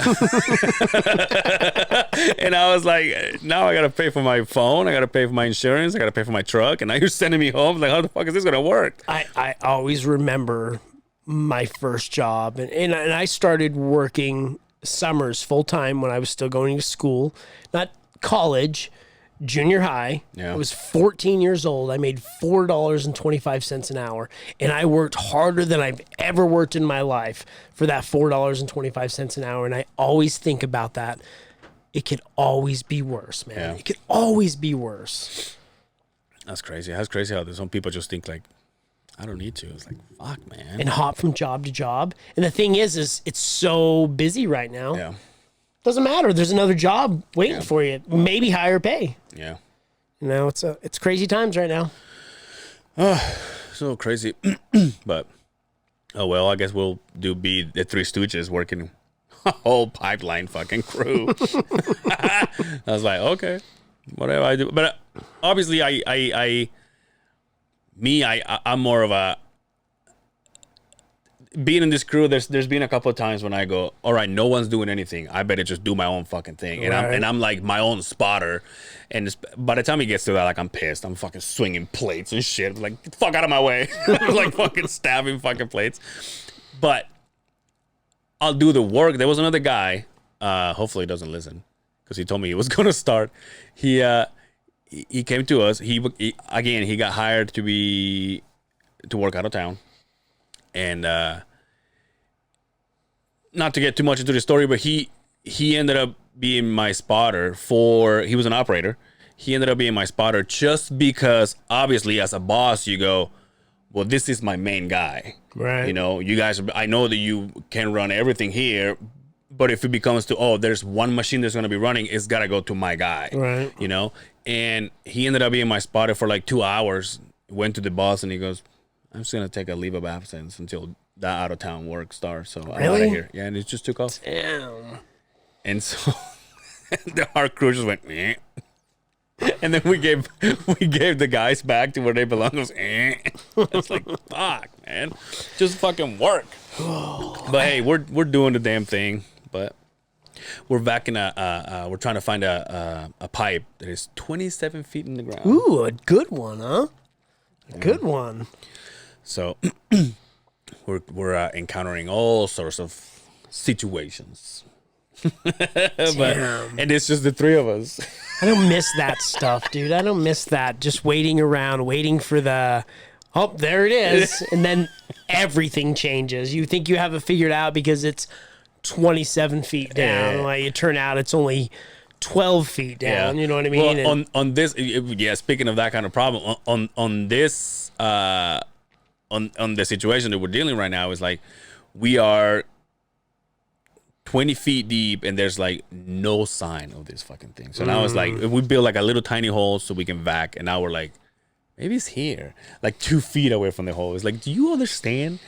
and I was like, now I gotta pay for my phone, I gotta pay for my insurance, I gotta pay for my truck, and now you're sending me home. Like, how the fuck is this gonna work? I always remember my first job, and I started working summers full time when I was still going to school, not college, junior high. Yeah. I was 14 years old. I made $4.25 an hour, and I worked harder than I've ever worked in my life for that $4.25 an hour. And I always think about that. It could always be worse, man. Yeah. It could always be worse. That's crazy. That's crazy how some people just think like, I don't need to. It's like, fuck, man. And hop from job to job. And the thing is it's so busy right now. Yeah. Doesn't matter. There's another job waiting for you. Maybe higher pay. Yeah. You know, it's crazy times right now. So crazy. But, oh, well, I guess we'll be the Three Stooges working a whole pipeline fucking crew. I was like, okay, whatever I do. But obviously, I'm more of a, being in this crew, there's been a couple of times when I go, all right, no one's doing anything, I better just do my own fucking thing. And I'm like my own spotter. And by the time he gets to that, like, I'm pissed. I'm fucking swinging plates and shit. Like, get the fuck out of my way. Like, fucking stabbing fucking plates. But I'll do the work. There was another guy, hopefully he doesn't listen, because he told me he was going to start. He came to us. He got hired to work out of town. And not to get too much into the story, but he ended up being my spotter he was an operator. He ended up being my spotter just because, obviously, as a boss, you go, well, this is my main guy. Right. You know, you guys, I know that you can run everything here, but if it becomes to, there's one machine that's going to be running, it's got to go to my guy. Right. You know? And he ended up being my spotter for like 2 hours, went to the boss, and he goes, I'm just going to take a leave of absence until that out-of-town work starts. So I'm out of here. Yeah, and it just took off. Damn. And so our crew just went, eh. And then we gave the guys back to where they belong. It was, eh. It's like, fuck, man. Just fucking work. But hey, we're doing the damn thing. But we're vacuuming we're trying to find a pipe that is 27 feet in the ground. Ooh, a good one, huh? A good one. So we're encountering all sorts of situations. And it's just the three of us. I don't miss that stuff, dude. I don't miss that. Just waiting around, waiting for there it is. And then everything changes. You think you have it figured out because it's 27 feet down. Yeah. Like, you turn out it's only 12 feet down. You know what I mean? Well, on this, speaking of that kind of problem, on this, on the situation that we're dealing right now, is like, we are 20 feet deep and there's like no sign of this fucking thing. So now it's like, we build like a little tiny hole so we can vac, and now we're like, maybe it's here, like 2 feet away from the hole. It's like, do you understand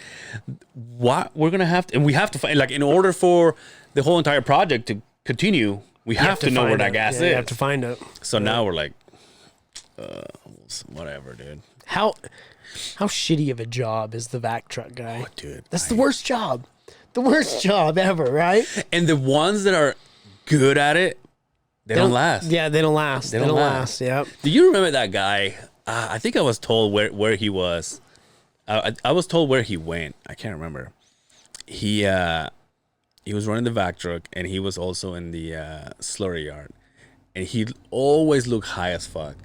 what we're gonna have to, and we have to find, like, in order for the whole entire project to continue, we have to know where that gas is. You have to find it. So now we're like, whatever, dude. How shitty of a job is the vac truck guy? Oh, dude, That's the worst job. The worst job ever, right? And the ones that are good at it, they don't last. Yeah, they don't last. They don't last. Yep. Do you remember that guy? I think I was told where he was. I was told where he went. I can't remember. He was running the vac truck, and he was also in the slurry yard, and he always looked high as fuck.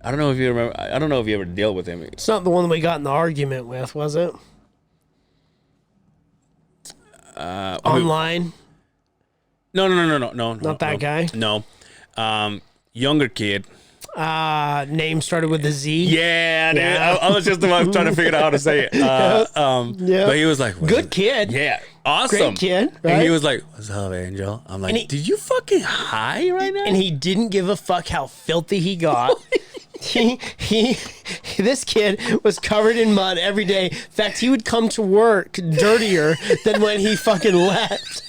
I don't know if you remember. I don't know if you ever dealt with him. It's not the one that we got in the argument with, was it? Online. No. Not that guy? No. Younger kid. Name started with a Z. Yeah, dude. Yeah. I was just about trying to figure out how to say it. Yeah. But he was like, Good kid. Yeah, awesome. Great kid, And right? he was like, "What's up, Angel?" I'm like, And he- "Did you fucking high right now?" And he didn't give a fuck how filthy he got. This kid was covered in mud every day. In fact, he would come to work dirtier than when he fucking left.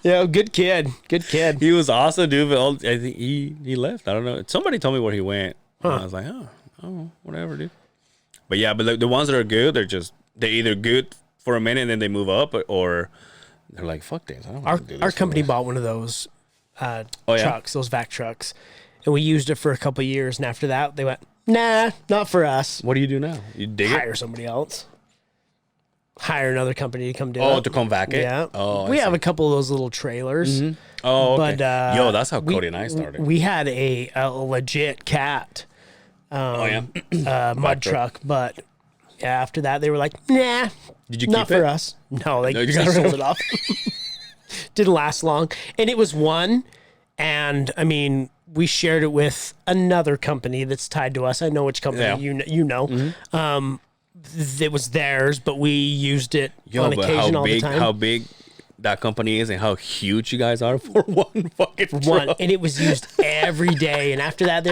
Yeah, good kid. Good kid. He was awesome, dude. But I think he left. I don't know. Somebody told me where he went. And I was like, oh, whatever, dude. But yeah, but the ones that are good, they're either good for a minute and then they move up, or they're like, fuck this. I don't want to do this. Our company bought one of those trucks, those vac trucks, and we used it for a couple of years. And after that, they went, nah, not for us. What do you do now? You dig Hire it? somebody else. Hire another company to come do it. Oh, to come vac it? Yeah. Oh, we have a couple of those little trailers. Oh, okay. But yo, that's how Cody and I started. We had a legit cat mud truck, but after that they were like, nah, Did you not keep for it? us. No, they you got rid sold of it off. Didn't last long, and it was one. And I mean, we shared it with another company that's tied to us. I know which company you know. It was theirs, but we used it on occasion all the time. How big that company is and how huge you guys are for one fucking truck. And it was used every day. And after that,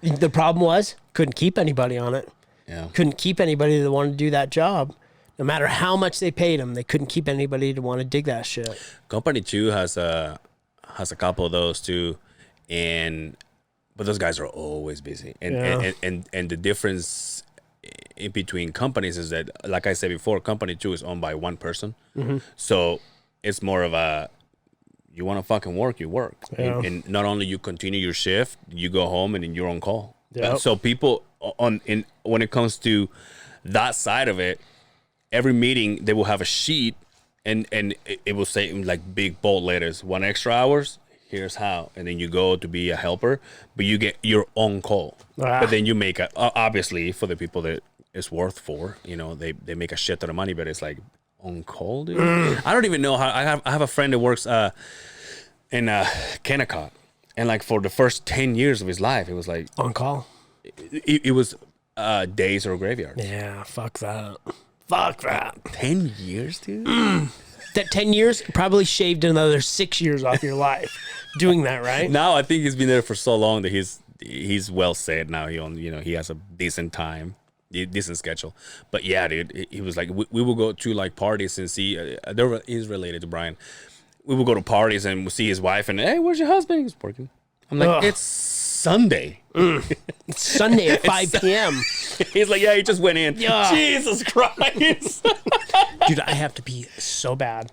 the problem was couldn't keep anybody on it. Yeah. Couldn't keep anybody that wanted to do that job. No matter how much they paid them, they couldn't keep anybody to want to dig that shit. Company 2 has a couple of those too, but those guys are always busy. And the difference in between companies is that, like I said before, Company 2 is owned by one person. So it's more of a, you want to fucking work, you work. Yeah. And not only you continue your shift, you go home and then you're on call. Yep. So people when it comes to that side of it, every meeting they will have a sheet and it will say in like big bold letters, 1 extra hours, here's how. And then you go to be a helper, but you get your own call. But then you make obviously for the people that it's worth for, they make a shit ton of money, but it's like on call, dude. I don't even know how. I have a friend that works in Kennecott, and like for the first 10 years of his life, it was like On call. It was days or graveyard. Yeah, fuck that. Fuck that. 10 years, dude. That 10 years probably shaved another 6 years off your life doing that, right? Now I think he's been there for so long that he's well set now. He has a decent time. Decent schedule. But yeah, dude, he was like, we will go to like parties and see, he's related to Brian. We will go to parties and we'll see his wife and, hey, where's your husband? He's working. I'm like, it's Sunday. It's Sunday at 5 p.m. He's like, yeah, he just went in. Yeah. Jesus Christ. Dude, I have to be so bad.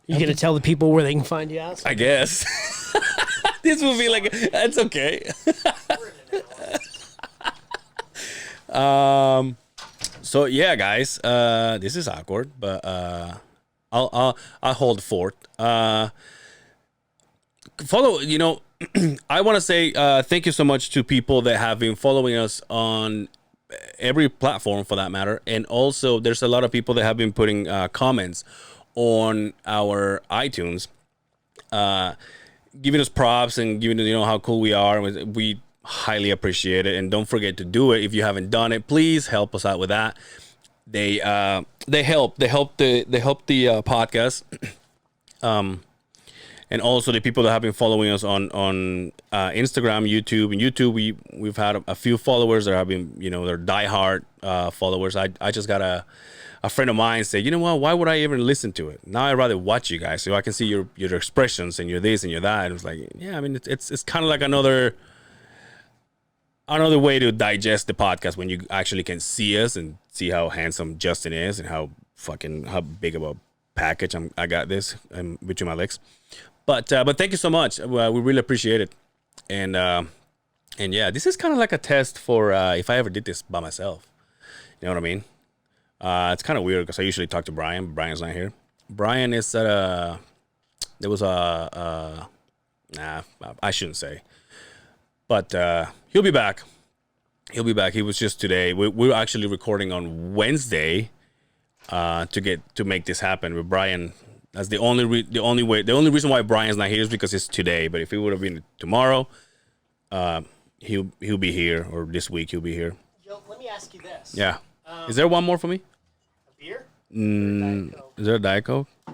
You gonna tell the people where they can find you at? I guess. This will be like, that's okay. So yeah, guys, this is awkward, but I'll hold fort. Follow, I want to say thank you so much to people that have been following us on every platform for that matter, and also there's a lot of people that have been putting comments on our iTunes, giving us props and giving us how cool we are. We highly appreciate it, and don't forget to do it if you haven't done it. Please help us out with that. They help the podcast, and also the people that have been following us on Instagram, YouTube. And YouTube, we've had a few followers that have been they're diehard followers. I just got a friend of mine say, you know what? Why would I even listen to it? Now I'd rather watch you guys so I can see your expressions and your this and your that. And it's like, yeah, I mean it's kind of like another way to digest the podcast when you actually can see us and see how handsome Justin is and how big of a package I got this between my legs. But thank you so much. We really appreciate it. And yeah, this is kind of like a test for if I ever did this by myself. You know what I mean? It's kind of weird because I usually talk to Brian, but Brian's not here. Brian is at I shouldn't say. But he'll be back. He was just today. We're actually recording on Wednesday to make this happen with Brian. That's the only reason why Brian's not here is because it's today. But if it would have been tomorrow, he'll be here, or this week he'll be here. Yo, let me ask you this. Yeah. Is there one more for me? A beer? Is there a Diet Coke? Yeah.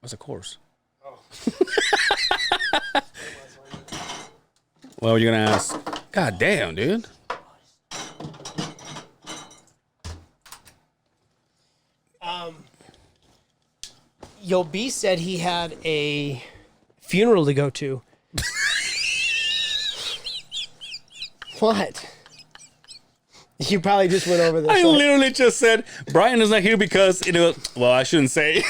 What's a course? Oh. What were you gonna ask? God damn, dude. Yo, B said he had a funeral to go to. What? You probably just went over this. I literally just said Brian is not here because well, I shouldn't say.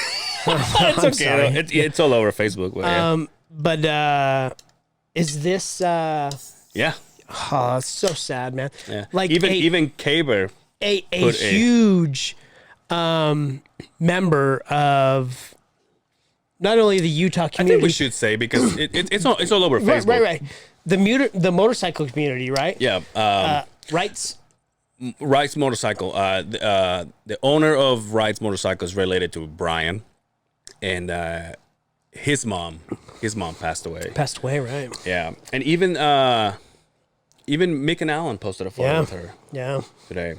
It's okay. It's all over Facebook. But, yeah. But is this? Yeah. Oh, it's so sad, man. Yeah. Like even Kaber, a huge member of not only the Utah I community. think we should say because it's all over Facebook. Right. The motorcycle community, right? Yeah. Rights. Wright's Motorcycle. The owner of Wright's Motorcycle is related to Brian, and his mom passed away. Passed away, right? Yeah, and even Mick and Allen posted a photo with her. Yeah. Today.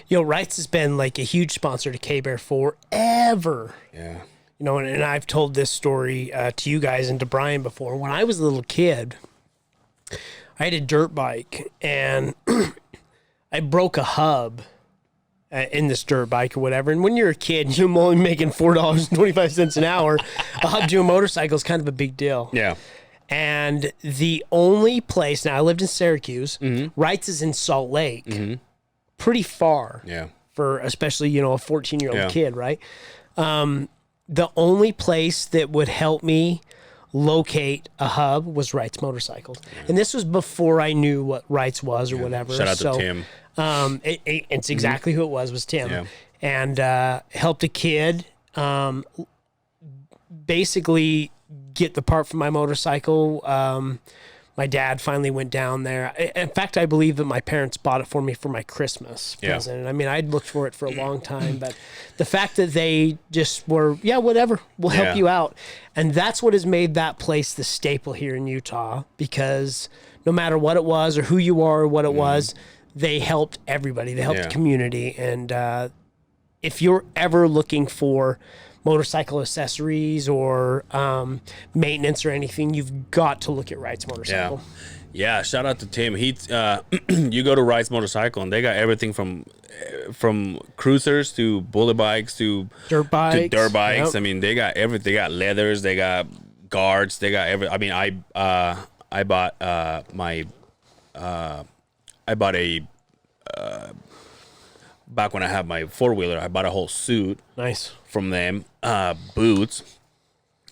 Yo, Wrights has been like a huge sponsor to K-Bear forever. Yeah. You know, and I've told this story to you guys and to Brian before. When I was a little kid, I had a dirt bike, and I broke a hub in this dirt bike or whatever. And when you're a kid, you're only making $4.25 an hour. A hub to a motorcycle is kind of a big deal. Yeah. And the only place, now I lived in Syracuse, Wrights is in Salt Lake, pretty far. Yeah. For especially, a 14-year-old kid, right? The only place that would help me locate a hub was Wright's Motorcycles. Yeah. And this was before I knew what Wright's was or whatever. Shout out to Tim. It's exactly who it was Tim. Yeah. And helped a kid basically get the part for my motorcycle. My dad finally went down there. In fact, I believe that my parents bought it for me for my Christmas present. I mean, I'd looked for it for a long time, but the fact that they just were, whatever, we'll help you out. And that's what has made that place the staple here in Utah, because no matter what it was or who you are or what it was, they helped everybody. They helped the community. And if you're ever looking for motorcycle accessories or maintenance or anything, you've got to look at Wright's Motorcycle. Yeah, shout out to Tim. He you go to Wright's Motorcycle and they got everything from cruisers to bullet bikes to dirt bikes. Yep. I mean, they got everything. They got leathers, they got guards, they got every. I mean, I bought back when I had my 4-wheeler, I bought a whole suit. Nice. From them, boots.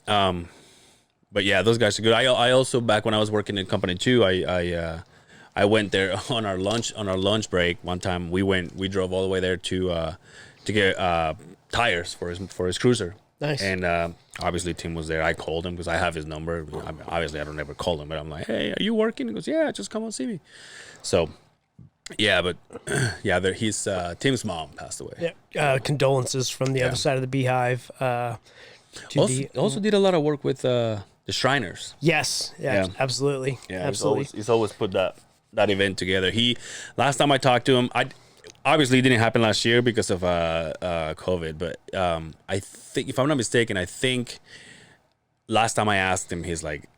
But yeah, those guys are good. I also, back when I was working in company 2, I went there on our lunch break one time. We drove all the way there to get tires for his cruiser. Nice. And obviously Tim was there. I called him because I have his number. I mean, obviously I don't ever call him, but I'm like, hey, are you working? He goes, yeah, just come and see me. So yeah, but his Tim's mom passed away. Yeah. Condolences from the other side of the Beehive. Also did a lot of work with the Shriners. Yes. Yeah. Absolutely. Yeah. Absolutely. He's always put that event together. Last time I talked to him, obviously it didn't happen last year because of COVID. But I think, if I'm not mistaken, last time I asked him, he's like,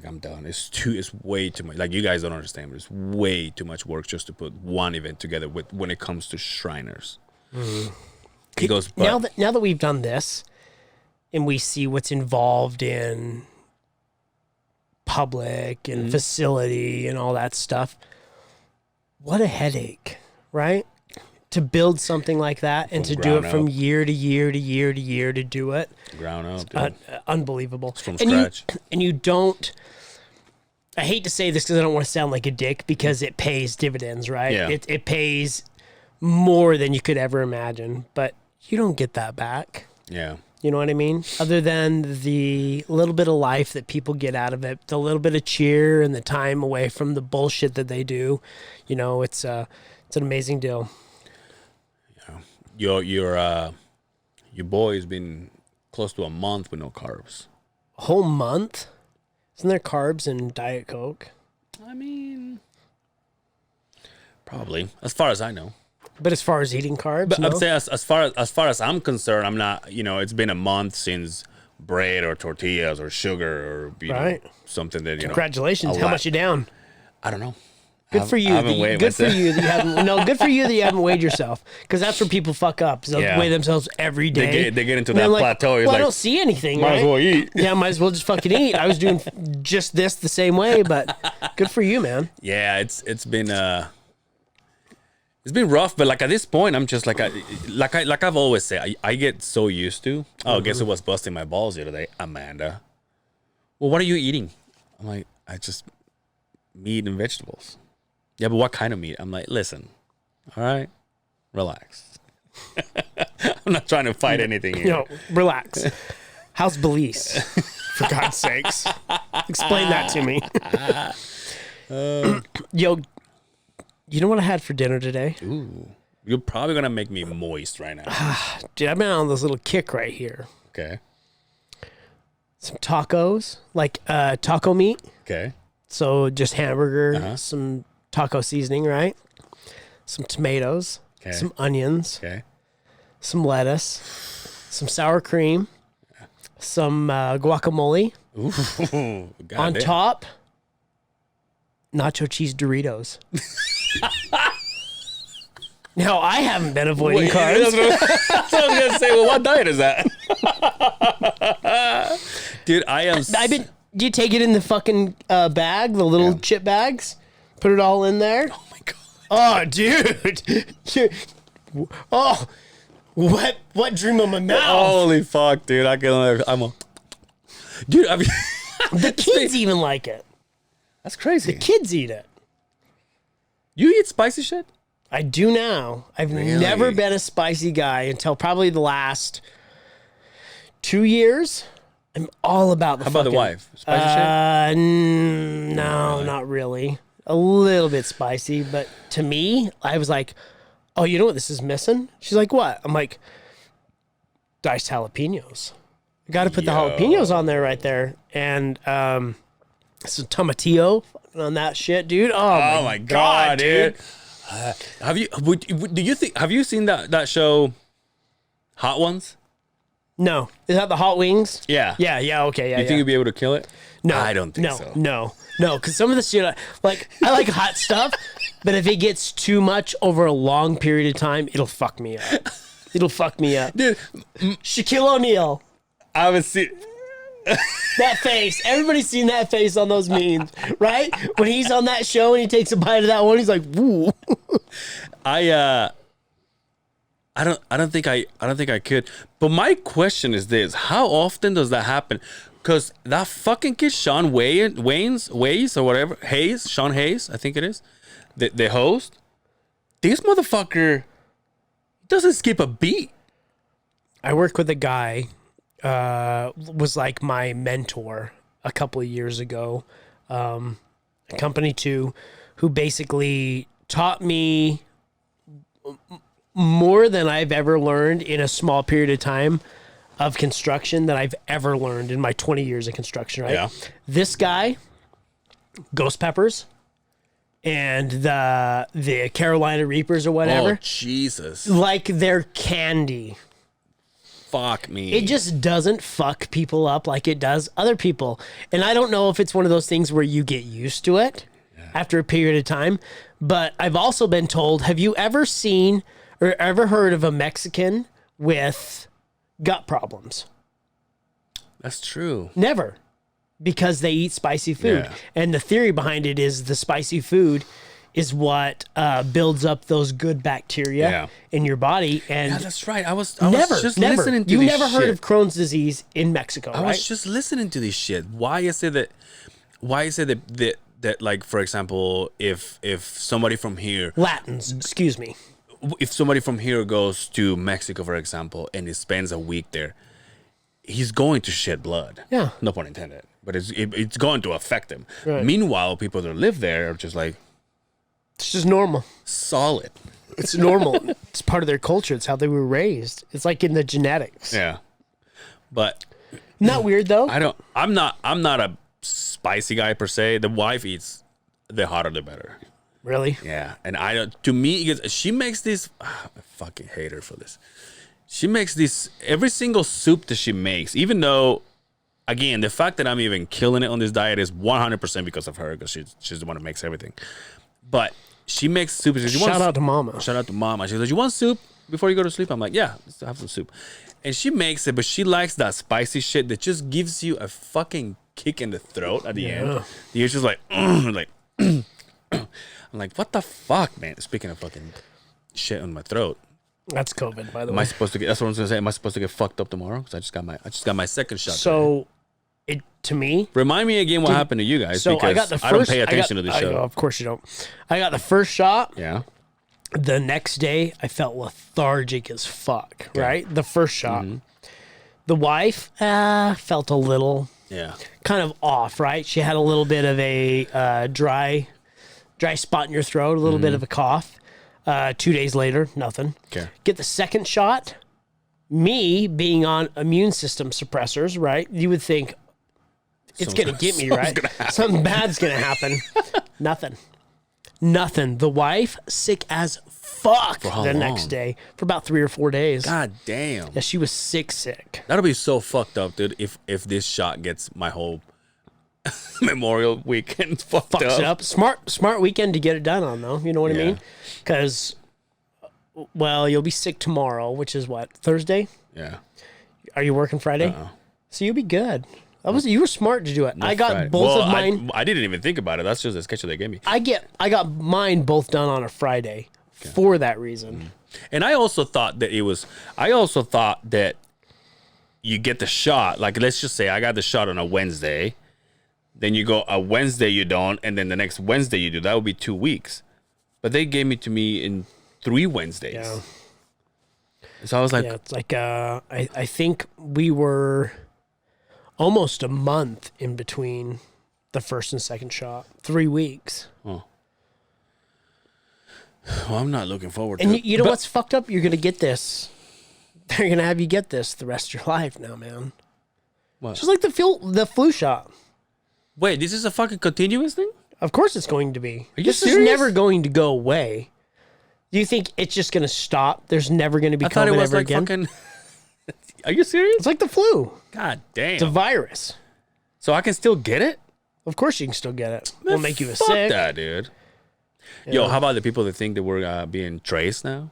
I'm done. It's way too much. Like, you guys don't understand, but it's way too much work just to put one event together when it comes to Shriners. Mm-hmm. He goes, now that we've done this and we see what's involved in public and facility and all that stuff, what a headache, right? To build something like that and to do it from year to year to year to year to do it. Ground up. Unbelievable. It's from scratch. And you don't, I hate to say this because I don't want to sound like a dick, because it pays dividends, right? Yeah. It pays more than you could ever imagine, but you don't get that back. Yeah. You know what I mean? Other than the little bit of life that people get out of it, the little bit of cheer and the time away from the bullshit that they do, it's an amazing deal. your boy's been close to a month with no carbs. A whole month? Isn't there carbs in Diet Coke? I mean, probably, as far as I know. But as far as eating carbs, But no? I'm saying as far as I'm concerned, I'm not. It's been a month since bread or tortillas or sugar or Right. something that Congratulations. a How lot- much you down? I don't know. Good for you. I haven't weighed Good for myself. you that you haven't. No, good for you that you haven't weighed yourself, because that's where people fuck up. Is they'll Yeah. weigh themselves every day. They get into And that they're like, plateau. It's Well, I like, don't see anything. might right? as well eat. Yeah, might as well just fucking eat. I was doing just this the same way, but good for you, man. Yeah, it's been rough, but like at this point, I'm just like I've always said, I get so used to. Oh, guess who was busting my balls the other day? Amanda. Well, what are you eating? I'm like, I just meat and vegetables. Yeah, but what kind of meat? I'm like, listen, all right, relax. I'm not trying to fight anything here. No, relax. How's Belize? For God's sakes, explain that to me. Yo, you know what I had for dinner today? Ooh, you're probably gonna make me moist right now. Dude, I've been on this little kick right here. Okay, Some tacos, like taco meat. okay, So just hamburger, some taco seasoning, right? Some tomatoes, Okay. some onions, okay. some lettuce, some sour cream, some guacamole. Ooh, On goddamn. top, nacho cheese Doritos. Now, I haven't been avoiding Wait, carbs. That's what I was gonna say. Well, what diet is that? Dude, I am. Do you take it in the fucking bag, the little chip bags? Put it all in there? Oh my god. Oh, dude. Oh, what dream of my mouth? Holy fuck, dude! I can. I'm a. Dude, I mean, The kids even like it. that's crazy. Kids eat it. You eat spicy shit? I do now. I've Really? never been a spicy guy until probably the last 2 years. I'm all about the How about the fucking- wife? Spicy shit? No, not really. A little bit spicy, but to me, I was like, oh, you know what this is missing? She's like, what? I'm like, diced jalapenos. I got to put the jalapenos on there right there. And some tomatillo on that shit, dude. Oh, my God, dude. Have you? Do you think? Have you seen that show, Hot Ones? No. Is that the hot wings? Yeah. Yeah, okay, yeah, You think you'd be able to kill it? No, I don't think so. No, because some of the shit, I like hot stuff, but if it gets too much over a long period of time, it'll fuck me up. It'll fuck me up. Dude, Shaquille O'Neal, I was see. that face. Everybody's seen that face on those memes, right? When he's on that show and he takes a bite of that one, he's like, "Woo!" I don't think I could. But my question is this: how often does that happen? Because that fucking kid, Sean Hayes or whatever, Sean Hayes, I think it is, the host. This motherfucker doesn't skip a beat. I work with a guy, was like my mentor a couple of years ago, Company 2, who basically taught me more than I've ever learned in a small period of time of construction that I've ever learned in my 20 years of construction, right? Yeah. This guy, Ghost Peppers, and the Carolina Reapers or whatever, Oh Jesus! like they're candy. Fuck me. It just doesn't fuck people up like it does other people. And I don't know if it's one of those things where you get used to it after a period of time. But I've also been told, have you ever seen or ever heard of a Mexican with gut problems? That's true. Never. Because they eat spicy food. Yeah. And the theory behind it is the spicy food is what builds up those good bacteria in your body. And Yeah, that's right. I was never, just never. listening to You this never heard shit. of Crohn's disease in Mexico, I right? was just listening to this shit. Why is it that like, for example, if somebody from here, Latins, excuse me. if somebody from here goes to Mexico, for example, and he spends a week there, he's going to shed blood. Yeah. No pun intended. But it's going to affect him. Right. Meanwhile, people that live there are just like, It's just normal. Solid. It's normal. It's part of their culture. It's how they were raised. It's like in the genetics. Yeah. But Not weird though. I'm not a spicy guy per se. The wife eats, the hotter the better. Really? Yeah. And I don't, to me, because she makes this, I fucking hate her for this. She makes this, every single soup that she makes, even though, again, the fact that I'm even killing it on this diet is 100% because of her, because she's the one who makes everything. But she makes soup. Shout out to Mama. Shout out to Mama. She goes, you want soup before you go to sleep? I'm like, yeah, let's have some soup. And she makes it, but she likes that spicy shit that just gives you a fucking kick in the throat at the end. You're just like, like, I'm like, what the fuck, man? Speaking of fucking shit on my throat. That's COVID, by the Am way. I supposed to get? That's what I was gonna say. Am I supposed to get fucked up tomorrow? Because I just got my second shot. So, it to me. Remind me again what happened to you guys. So because I got the first. I don't pay attention to the show. Of course you don't. I got the first shot. Yeah. The next day, I felt lethargic as fuck. Right, the first shot. The wife felt a little kind of off. Right, she had a little bit of a dry spot in your throat, a little bit of a cough. 2 days later, nothing. Okay. Get the second shot. Me being on immune system suppressors, right? You would think it's going to get me, right? Something bad's going to happen. Nothing. The wife, sick as fuck the next day for about 3 or 4 days. God damn. Yeah, she was sick. That'll be so fucked up, dude. If this shot gets my whole Memorial Weekend fucked Fucks it up. up. Smart weekend to get it done on, though. You know what I mean? Because, well, you'll be sick tomorrow, which is what, Thursday? Yeah. Are you working Friday? So you'll be good. You were smart to do it. I got Friday. both of mine. I didn't even think about it. That's just the schedule they gave me. I got mine both done on a Friday for that reason. And I also thought that you get the shot. Like, let's just say I got the shot on a Wednesday. Then you go a Wednesday you don't, and then the next Wednesday you do. That would be 2 weeks. But they gave it to me in 3 Wednesdays. Yeah. So I was like, Yeah, it's like I think we were almost a month in between the first and second shot. 3 weeks. well, I'm not looking forward to And it. you know what's fucked up? You're gonna get this. They're gonna have you get this the rest of your life now, man. What? Just like the flu shot. Wait, this is a fucking continuous thing? Of course it's going to be. Are you This is serious? never going to go away. Do you think it's just going to stop? There's never going to be I thought it COVID was ever like again? fucking... Are you serious? It's like the flu. God damn. It's a virus. So I can still get it? Of course you can still get it. Man, It'll make you fuck sick. that, dude. Yo, how about the people that think that we're being traced now?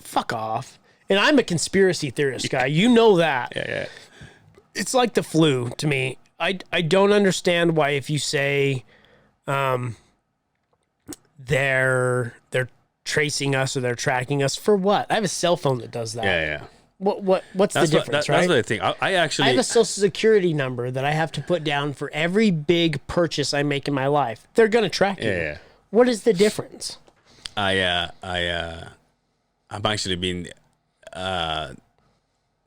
Fuck off. And I'm a conspiracy theorist guy. You know that. Yeah. It's like the flu to me. I don't understand why if you say they're tracing us or they're tracking us for what? I have a cell phone that does that. Yeah. What's the difference, right? That's what I think. I actually... I have a social security number that I have to put down for every big purchase I make in my life. They're going to track you. Yeah. What is the difference? I'm actually been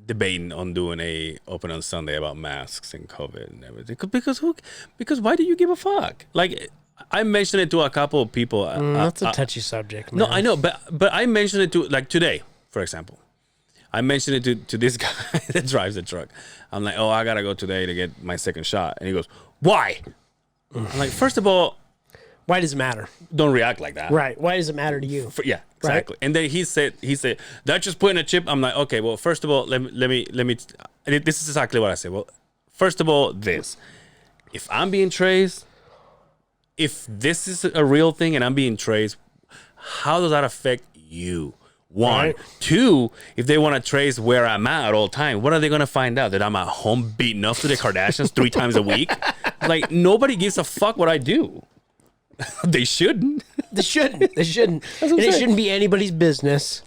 debating on doing a open on Sunday about masks and COVID and everything. Because why do you give a fuck? Like, I mentioned it to a couple of people. That's a touchy subject, man. No, I know, but I mentioned it to, like, today, for example. I mentioned it to this guy that drives the truck. I'm like, I gotta go today to get my second shot, and he goes, "Why?" I'm like, first of all, Why does it matter? don't react like that. Right. Why does it matter to you? Yeah, exactly. Right? And then he said, "That's just putting a chip." I'm like, okay, well, first of all, let me. This is exactly what I said. Well, first of all, if I'm being traced, if this is a real thing and I'm being traced, how does that affect you? One. Right. Two, if they want to trace where I'm at all time, what are they going to find out? That I'm at home beating up to the Kardashians 3 times a week? Like, nobody gives a fuck what I do. They shouldn't. They shouldn't. And it saying. shouldn't be anybody's business.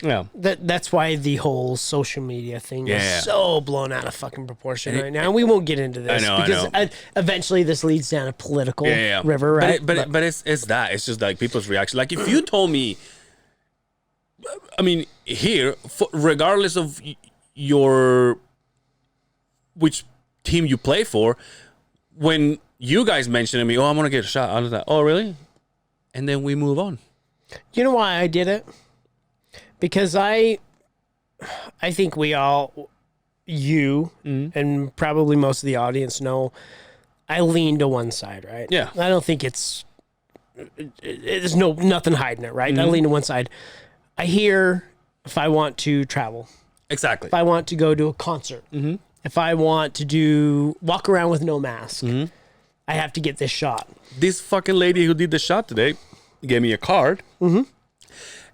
Yeah. That's why the whole social media thing Yeah. is so blown out of fucking proportion right now. And we won't get into this I because eventually this leads down a political river, right? But it's that. It's just like people's reaction. Like, if you told me, I mean, here, regardless of which team you play for, when you guys mentioned to me, I'm gonna get a shot, I was like, oh, really? and then we move on. You know why I did it? Because I think we all, you and probably most of the audience know, I lean to one side, right? Yeah. I don't think there's nothing hiding it, right? I lean to one side. I hear if I want to travel, Exactly. if I want to go to a concert, if I want to walk around with no mask, I have to get this shot. This fucking lady who did the shot today gave me a card.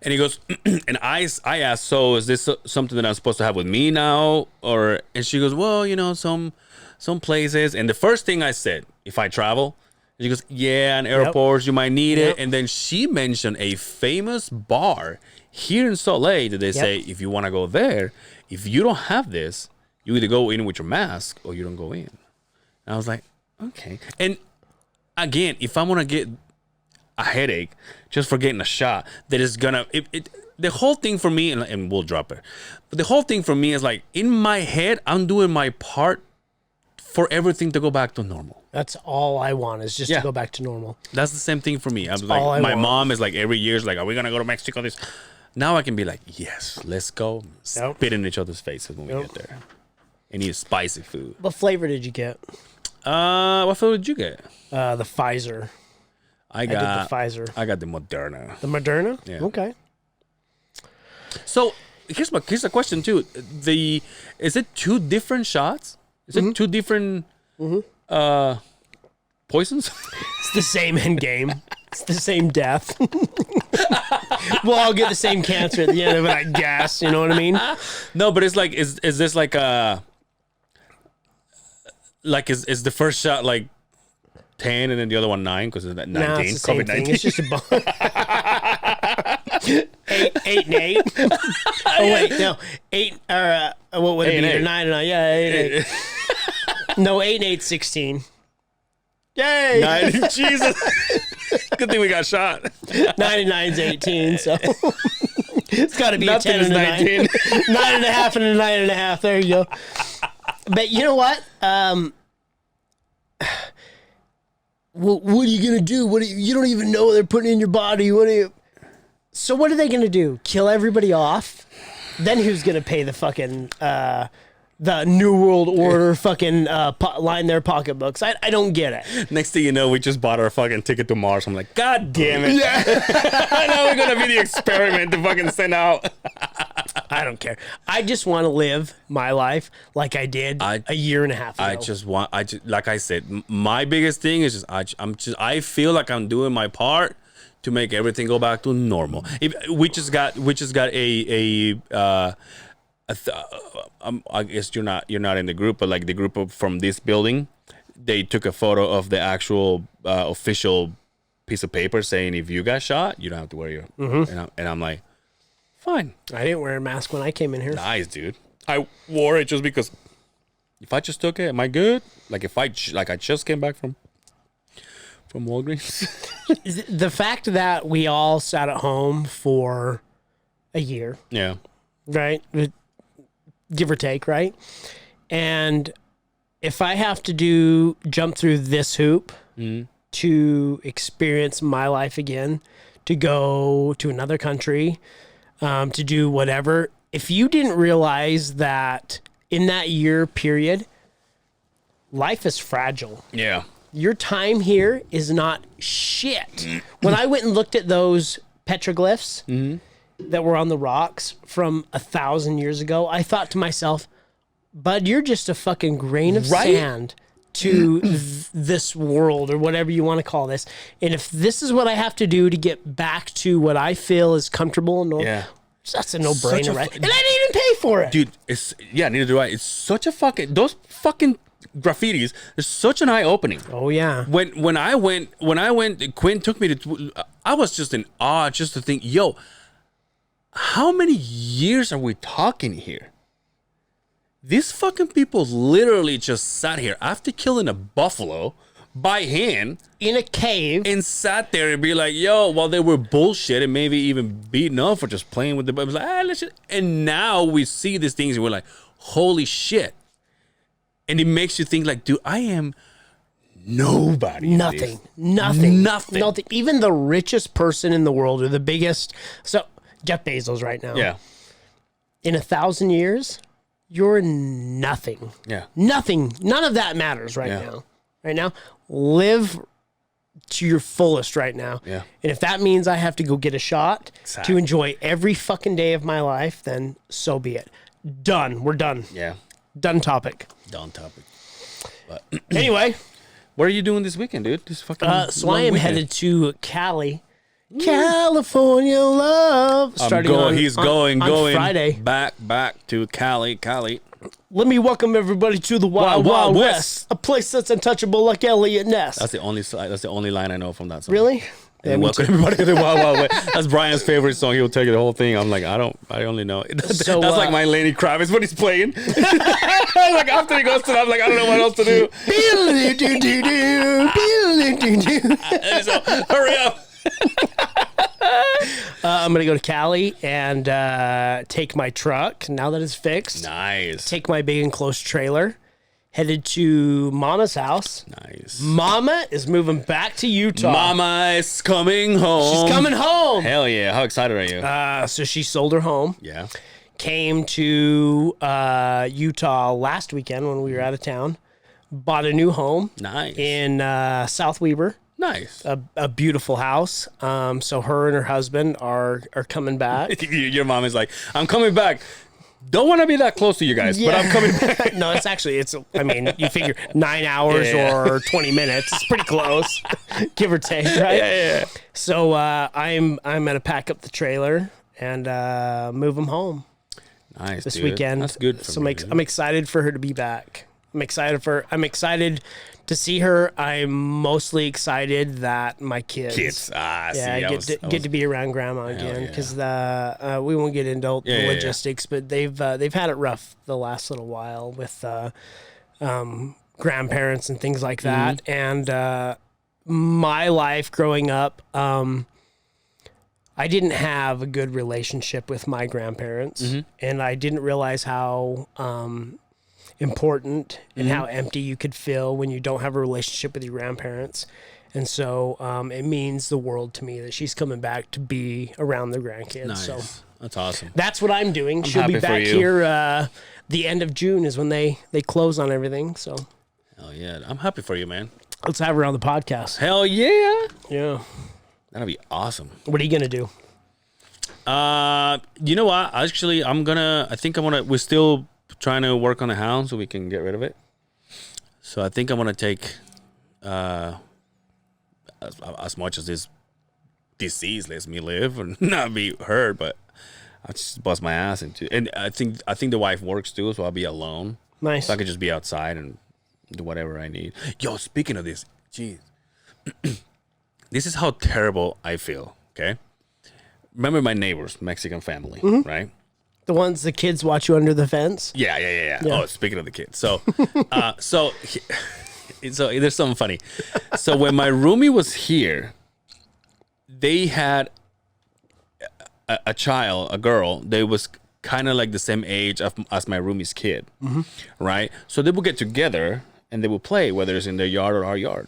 And he goes, and I asked, so is this something that I'm supposed to have with me now? And she goes, well, you know, some places. And the first thing I said, if I travel, she goes, yeah, in airports, you might need it. And then she mentioned a famous bar here in Salt Lake that they say, if you want to go there, if you don't have this, you either go in with your mask or you don't go in. And I was like, okay. And again, if I'm going to get a headache just for getting a shot, that is going to, the whole thing for me, and we'll drop it, but the whole thing for me is like, in my head, I'm doing my part for everything to go back to normal. That's all I want is just to go back to normal. That's the same thing for me. I'm like, my mom is like, every year is like, are we going to go to Mexico? Now I can be like, yes, let's go. Spit in each other's faces when we get there. And eat spicy food. What flavor did you get? What flavor did you get? The Pfizer. I did the Pfizer. I got the Moderna. The Moderna? Yeah. Okay. So here's the question too. Is it two different shots? Is it two different poisons? It's the same end game. It's the same death. We'll all get the same cancer at the end of it, I guess. You know what I mean? No, but it's like, is this like is the first shot like 10 and then the other one 9 because of that 19 no, it's the same COVID-19? thing. It's just a eight and 8. Oh wait, no, 8 or what would it be? 8. 9 and 9. Yeah, 8. No, 8 and 8, 16. Yay! 9. Jesus. Good thing we got shot. 9 and 9 is 18, so it's got to be Nothing a 10 and a 19. 9 and a half and a 9 and a half. There you go. But you know what? Well, what are you gonna do? You don't even know what they're putting in your body. So what are they gonna do? Kill everybody off? Then who's gonna pay the fucking the New World Order fucking line their pocketbooks? I don't get it. Next thing you know, we just bought our fucking ticket to Mars. I'm like, God damn it. Yeah. Now we're going to be the experiment to fucking send out. I don't care. I just want to live my life like I did a year and a half ago. Like I said, my biggest thing is I feel like I'm doing my part to make everything go back to normal. We just got I guess you're not in the group, but like the group from this building, they took a photo of the actual official piece of paper saying if you got shot, you don't have to wear your. And I'm like, fine. I didn't wear a mask when I came in here. Nice, dude. I wore it just because. If I just took it, am I good? Like if I just came back from Walgreens. The fact that we all sat at home for a year. Yeah. Right? Give or take, right? And if I have to jump through this hoop to experience my life again, to go to another country, to do whatever, if you didn't realize that in that year period, life is fragile. Yeah. Your time here is not shit. When I went and looked at those petroglyphs that were on the rocks from 1,000 years ago, I thought to myself, bud, you're just a fucking grain of sand to this world or whatever you want to call this. And if this is what I have to do to get back to what I feel is comfortable and normal, that's a no-brainer, right? And I didn't even pay for it. Dude, neither do I. It's such a fucking, those fucking graffitis, there's such an eye-opening. Oh, yeah. When I went, Quinn took me to, I was just in awe just to think, yo, how many years are we talking here? These fucking people literally just sat here after killing a buffalo by hand in a cave and sat there and be like, yo, while they were bullshit and maybe even beaten up for just playing with the it was like, let's just, and now we see these things and we're like, holy shit. And it makes you think like, dude, I am Nobody. Nothing. Nothing. Even the richest person in the world, or the biggest. So Jeff Bezos right now. Yeah. In 1,000 years, you're nothing. Yeah. Nothing. None of that matters right now. Right now, live to your fullest right now. Yeah. And if that means I have to go get a shot Exactly. to enjoy every fucking day of my life, then so be it. Done. We're done. Yeah. Done topic. Down topic. But Anyway, what are you doing this weekend, dude? This fucking. so I long am weekend. headed to Cali. California love. Starting on, He's on- going on Friday. back to Cali. Let me welcome everybody to the Wild Wild West, a place that's untouchable like Elliot Ness. That's the only line I know from that song. Really? Yeah, And me welcome too. everybody to the Wild Wild West. That's Brian's favorite song. He'll take the whole thing. I'm like, I only know. So, That's like my Lenny Kravitz when he's playing. Like after he goes to that, I'm like, I don't know what else to do. And so, hurry up. I'm going to go to Cali and take my truck, now that it's fixed, Nice. take my big enclosed trailer, headed to Mama's house. Nice. Mama is moving back to Utah. Mama is coming home. She's coming home. Hell yeah. How excited are you? So she sold her home, Yeah. came to Utah last weekend when we were out of town, bought a new home Nice. in South Weber. Nice. A beautiful house. So her and her husband are coming back. Your mom is like, I'm coming back. Don't want to be that close to you guys, but I'm coming back. No, I mean, you figure 9 hours Yeah. or 20 minutes. It's pretty close, give or take, right? Yeah. So I'm gonna pack up the trailer and move them home Nice. this dude. weekend. That's good. So I'm excited for her to be back. I'm excited to see her. I'm mostly excited that my kids. Kids. Get to be around grandma again, yeah. because we won't get into the Yeah. logistics, but they've had it rough the last little while with grandparents and things like that. Mm-hmm. And my life growing up, I didn't have a good relationship with my grandparents, Mm-hmm. and I didn't realize how important and how empty you could feel when you don't have a relationship with your grandparents. And so it means the world to me that she's coming back to be around the grandkids. Nice. So That's awesome. that's what I'm doing. She'll be happy for back you. here the end of June is when they close on everything. So Hell yeah. I'm happy for you, man. let's have her on the podcast. Hell yeah. Yeah. That'll be awesome. What are you going to do? You know what? Actually, we're still trying to work on the house so we can get rid of it. So I think I'm going to take as much as this disease lets me live and not be hurt, but I just bust my ass into. And I think the wife works too, so I'll be alone. Nice. So I could just be outside and do whatever I need. Yo, speaking of this, jeez, this is how terrible I feel. Okay, remember my neighbors, Mexican family, right? The ones the kids watch you under the fence? Yeah. Oh, speaking of the kids, so there's something funny. So when my roomie was here, they had a child, a girl. They was kind of like the same age as my roomie's kid, right? So they would get together and they would play, whether it's in their yard or our yard.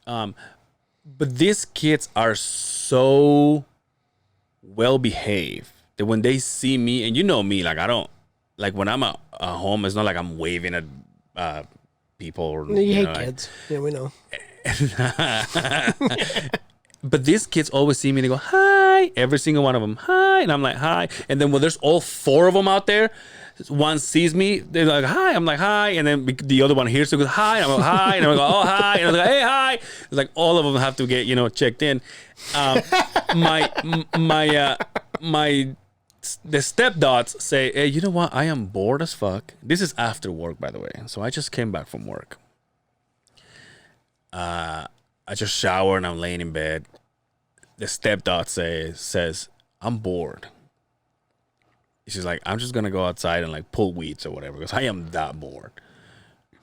But these kids are so well behaved that when they see me, and you know me, like I don't like when I'm at home, it's not like I'm waving at people or You hate know, kids. Yeah, we know. But these kids always see me and they go, hi. Every single one of them, hi. And I'm like, hi. And then when there's all four of them out there, one sees me, they're like, hi. I'm like, hi. And then the other one hears, so goes, hi. And I'm like, hi. And I'm like, oh, hi. And I'm like, hey, hi. It's like all of them have to get, checked in. The stepdads say, hey, you know what? I am bored as fuck. This is after work, by the way. So I just came back from work. I just showered and I'm laying in bed. The stepdad says, I'm bored. She's like, I'm just going to go outside and like pull weeds or whatever because I am that bored.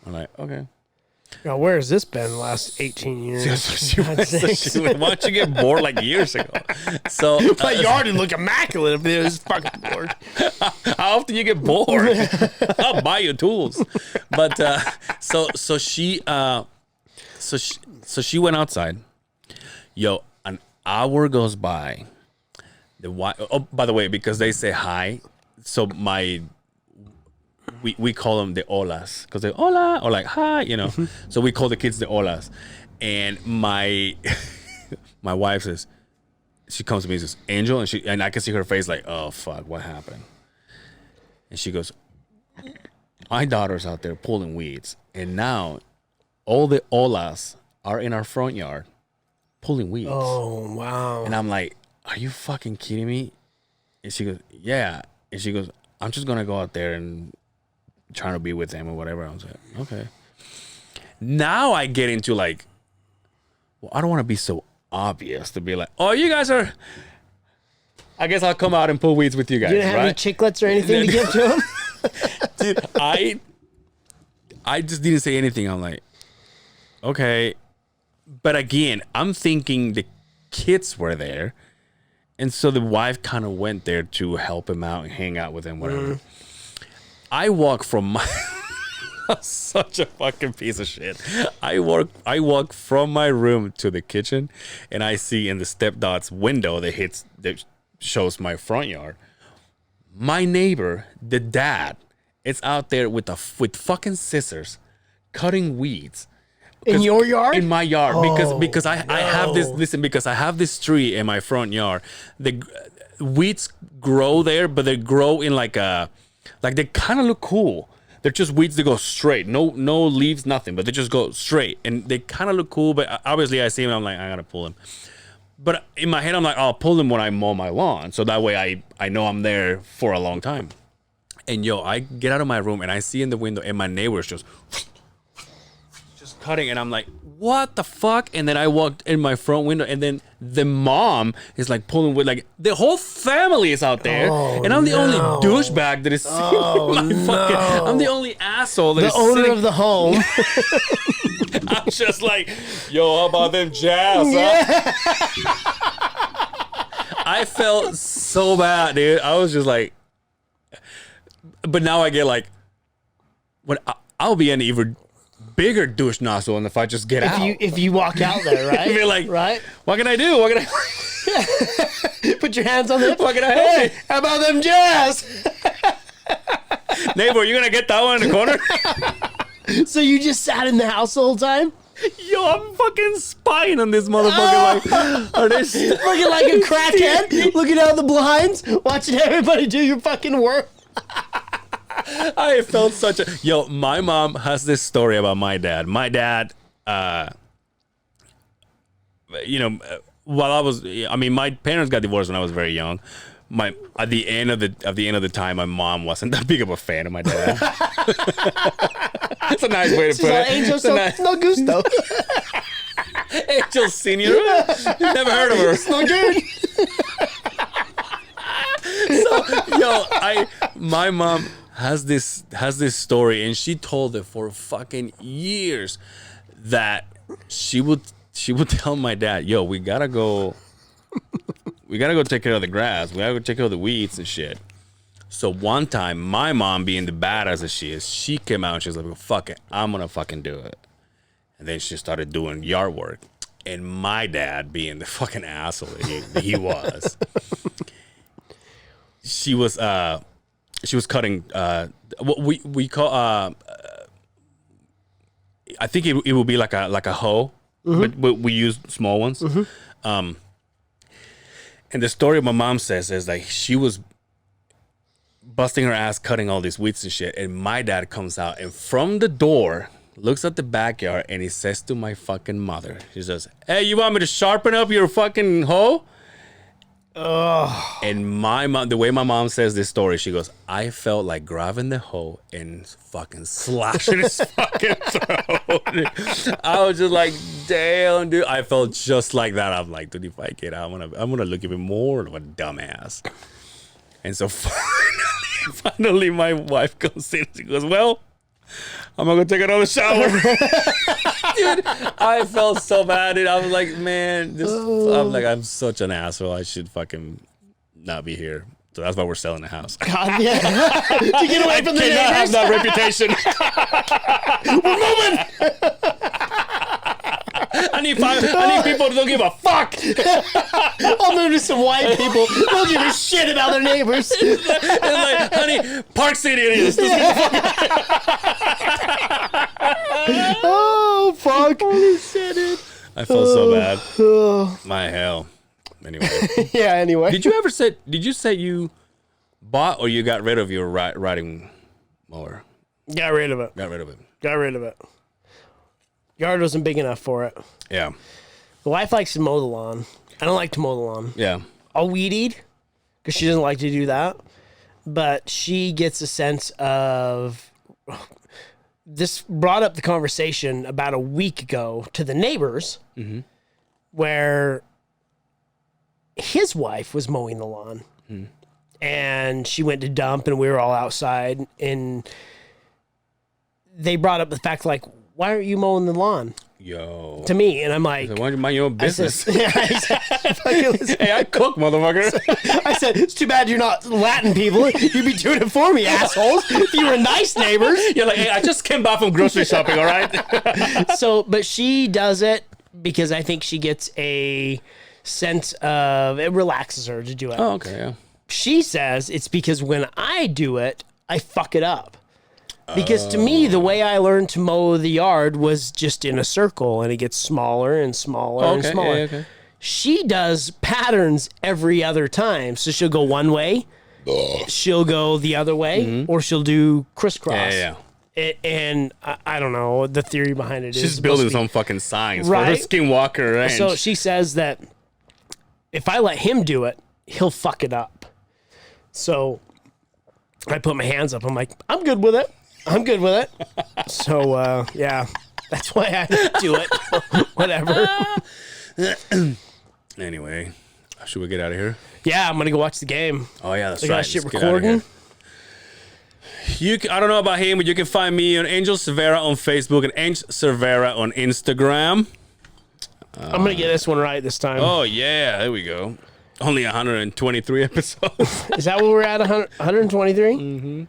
I'm like, okay. Now, where has this been the last 18 years? Why don't you get bored like years ago? So My yard would look immaculate if it was fucking bored. how often you get bored? I'll buy you tools. But so she So she went outside. Yo, an hour goes by. Oh, by the way, because they say hi, so we call them the olas because they hola or like hi, you know. So we call the kids the olas, and my wife says, she comes to me and says, Angel, and I can see her face like, oh fuck, what happened? And she goes, my daughter's out there pulling weeds, and now all the olas are in our front yard pulling weeds. Oh, wow. And I'm like, are you fucking kidding me? And she goes, yeah. And she goes, I'm just going to go out there and try to be with them or whatever. I was like, okay. Now I get into like, well, I don't want to be so obvious to be like, oh, you guys are, I guess I'll come out and pull weeds with you guys, You didn't have any right? chiclets or anything to give to him? Dude, I just didn't say anything. I'm like, okay. But again, I'm thinking the kids were there. And so the wife kind of went there to help him out and hang out with him, whatever. I walk from my... such a fucking piece of shit. I walk from my room to the kitchen, and I see in the stepdad's window that shows my front yard. My neighbor, the dad, is out there with fucking scissors, cutting weeds. In your yard? In my yard, because I have this. Listen, because I have this tree in my front yard. The weeds grow there, but they grow in like they kind of look cool. They're just weeds that go straight, no leaves, nothing, but they just go straight, and they kind of look cool. But obviously, I see them, I'm like, I gotta pull them. But in my head, I'm like, I'll pull them when I mow my lawn, so that way I know I'm there for a long time. And yo, I get out of my room and I see in the window, and my neighbor's just cutting, and I'm like, what the fuck? And then I walked in my front window, and then the mom is like pulling with, like, the whole family is out there, and I'm the only douchebag that is sitting I'm the only asshole that is the owner sitting, of the home. I'm just like, yo, how about them jazz? Yeah. I felt so bad, dude. I was just like, but now I get like, I'll be an even bigger douche nozzle if I just get out. If you walk out there, right? Be like, right? What can I do? What can I Put your hands on the hips. What can I Hey, do? how about them jazz? Neighbor, you gonna get that one in the corner? So you just sat in the house the whole time? Yo, I'm fucking spying on this motherfucker. Like, are they Looking like a crackhead, looking out the blinds, watching everybody do your fucking work. I felt such a... Yo, my mom has this story about my dad. My dad, while I was... I mean, my parents got divorced when I was very young. At the end of the time, my mom wasn't that big of a fan of my dad. That's a nice way to put it. Angel, no gusto. Angel Senior. Never heard of her. It's no good. So, yo, my mom has this story, and she told it for fucking years, that she would tell my dad, yo, we gotta go take care of the grass, we gotta go take care of the weeds and shit. So one time, my mom, being the badass that she is, she came out and she was like, fuck it, I'm gonna fucking do it. And then she started doing yard work, and my dad, being the fucking asshole that he was, she was cutting what we call I think it would be like a hoe, but we use small ones. And the story my mom says is like she was busting her ass cutting all these weeds and shit, and my dad comes out and from the door looks at the backyard, and he says to my fucking mother, he says, hey, you want me to sharpen up your fucking hoe? Oh. And my mom, the way my mom says this story, she goes, I felt like grabbing the hoe and fucking slashing his fucking throat. I was just like, damn, dude. I felt just like that. I'm like, dude, if I get out, I'm gonna look even more of a dumbass. And so finally my wife comes in. She goes, well, I'm gonna go take another shower. Dude, I felt so bad, dude. I was like, man, I'm such an asshole. I should fucking not be here. So that's why we're selling the house. God, yeah. To get away from the neighbors. Cannot have that reputation. We're moving. I need people who don't give a fuck. I'll move to some white people. They'll give a shit about their neighbors. It's like, honey, Park City it is. Oh, fuck. Holy shit, dude. I felt so bad. My hell. Anyway. Yeah, anyway. Did you say you bought or you got rid of your riding mower? Got rid of it. Got rid of it. Got rid of it. Yard wasn't big enough for it. Yeah. The wife likes to mow the lawn. I don't like to mow the lawn. Yeah. I'll weed eat because she doesn't like to do that. But she gets a sense of... This brought up the conversation about a week ago to the neighbors where his wife was mowing the lawn. And she went to dump and we were all outside. And they brought up the fact, like, why aren't you mowing the lawn? Yo. To me. And I'm like... Why don't you mind your own business? Hey, I cook, motherfucker. I said, it's too bad you're not Latin people. You'd be doing it for me, assholes. If you were nice neighbors. You're like, hey, I just came back from grocery shopping, all right? So, but she does it because I think she gets a sense of, it relaxes her to do it. Oh, okay, yeah. She says it's because when I do it, I fuck it up. Because to me, the way I learned to mow the yard was just in a circle, and it gets smaller and smaller and smaller. Yeah, okay. She does patterns every other time. So she'll go one way, she'll go the other way, or she'll do crisscross. Yeah. And I don't know the theory behind it. She's building some fucking signs for her Right. Skinwalker ranch. So she says that if I let him do it, he'll fuck it up. So I put my hands up. I'm like, I'm good with it. I'm good with it. So, yeah, that's why I do it. Whatever. Anyway, should we get out of here? Yeah, I'm going to go watch the game. Oh, yeah, that's I right. got shit Let's get outta recording. here. I don't know about him, but you can find me on Angel Cervera on Facebook and Angel Cervera on Instagram. I'm going to get this one right this time. Oh, yeah, there we go. Only 123 episodes. Is that what we're at? 123? Mm-hmm.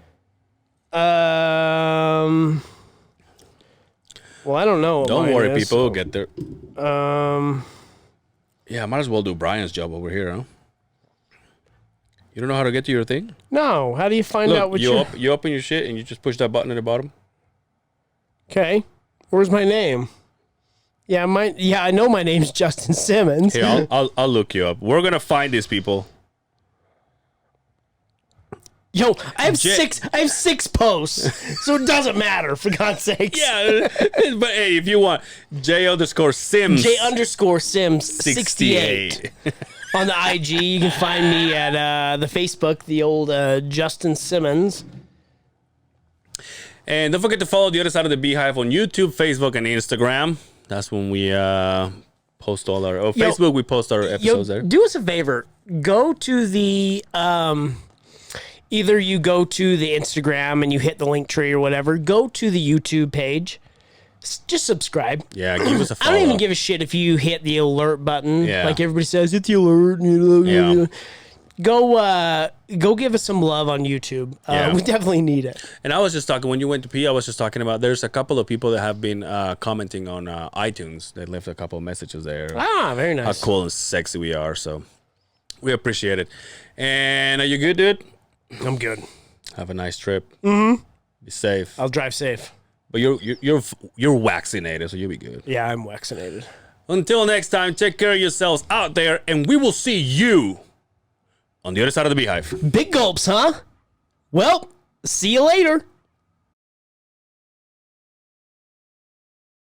Well, I don't know. What Don't mine worry, is, people. We'll so- get there. Yeah, I might as well do Brian's job over here, huh? You don't know how to get to your thing? No. How do you find out Look, what you open your shit and you just push that button at the bottom. Okay. Where's my name? Yeah, I know my name's Justin Simmons. Here, I'll look you up. We're gonna find these people. Yo, I have six posts, so it doesn't matter, for God's sakes. Yeah, but hey, if you want J_Sims. J_Sims 68 on the IG. You can find me at the Facebook, the old Justin Simmons. And don't forget to follow the other side of the Beehive on YouTube, Facebook, and Instagram. That's when we post all our... Facebook, we post our episodes there. Do us a favor. Go to the... either you go to the Instagram and you hit the link tree or whatever. Go to the YouTube page. Just subscribe. Yeah, give us a follow. I don't even give a shit if you hit the alert button. Yeah. Like everybody says, hit the alert. Yeah. Go give us some love on YouTube. Yeah. We definitely need it. And I was just talking, when you went to pee, I was just talking about, there's a couple of people that have been commenting on iTunes. They left a couple of messages there. Ah, very nice. How cool and sexy we are. So we appreciate it. And are you good, dude? I'm good. Have a nice trip. Mm-hmm. Be safe. I'll drive safe. But you're vaccinated, so you'll be good. Yeah, I'm vaccinated. Until next time, take care of yourselves out there, and we will see you on the other side of the Beehive. Big gulps, huh? Well, see you later.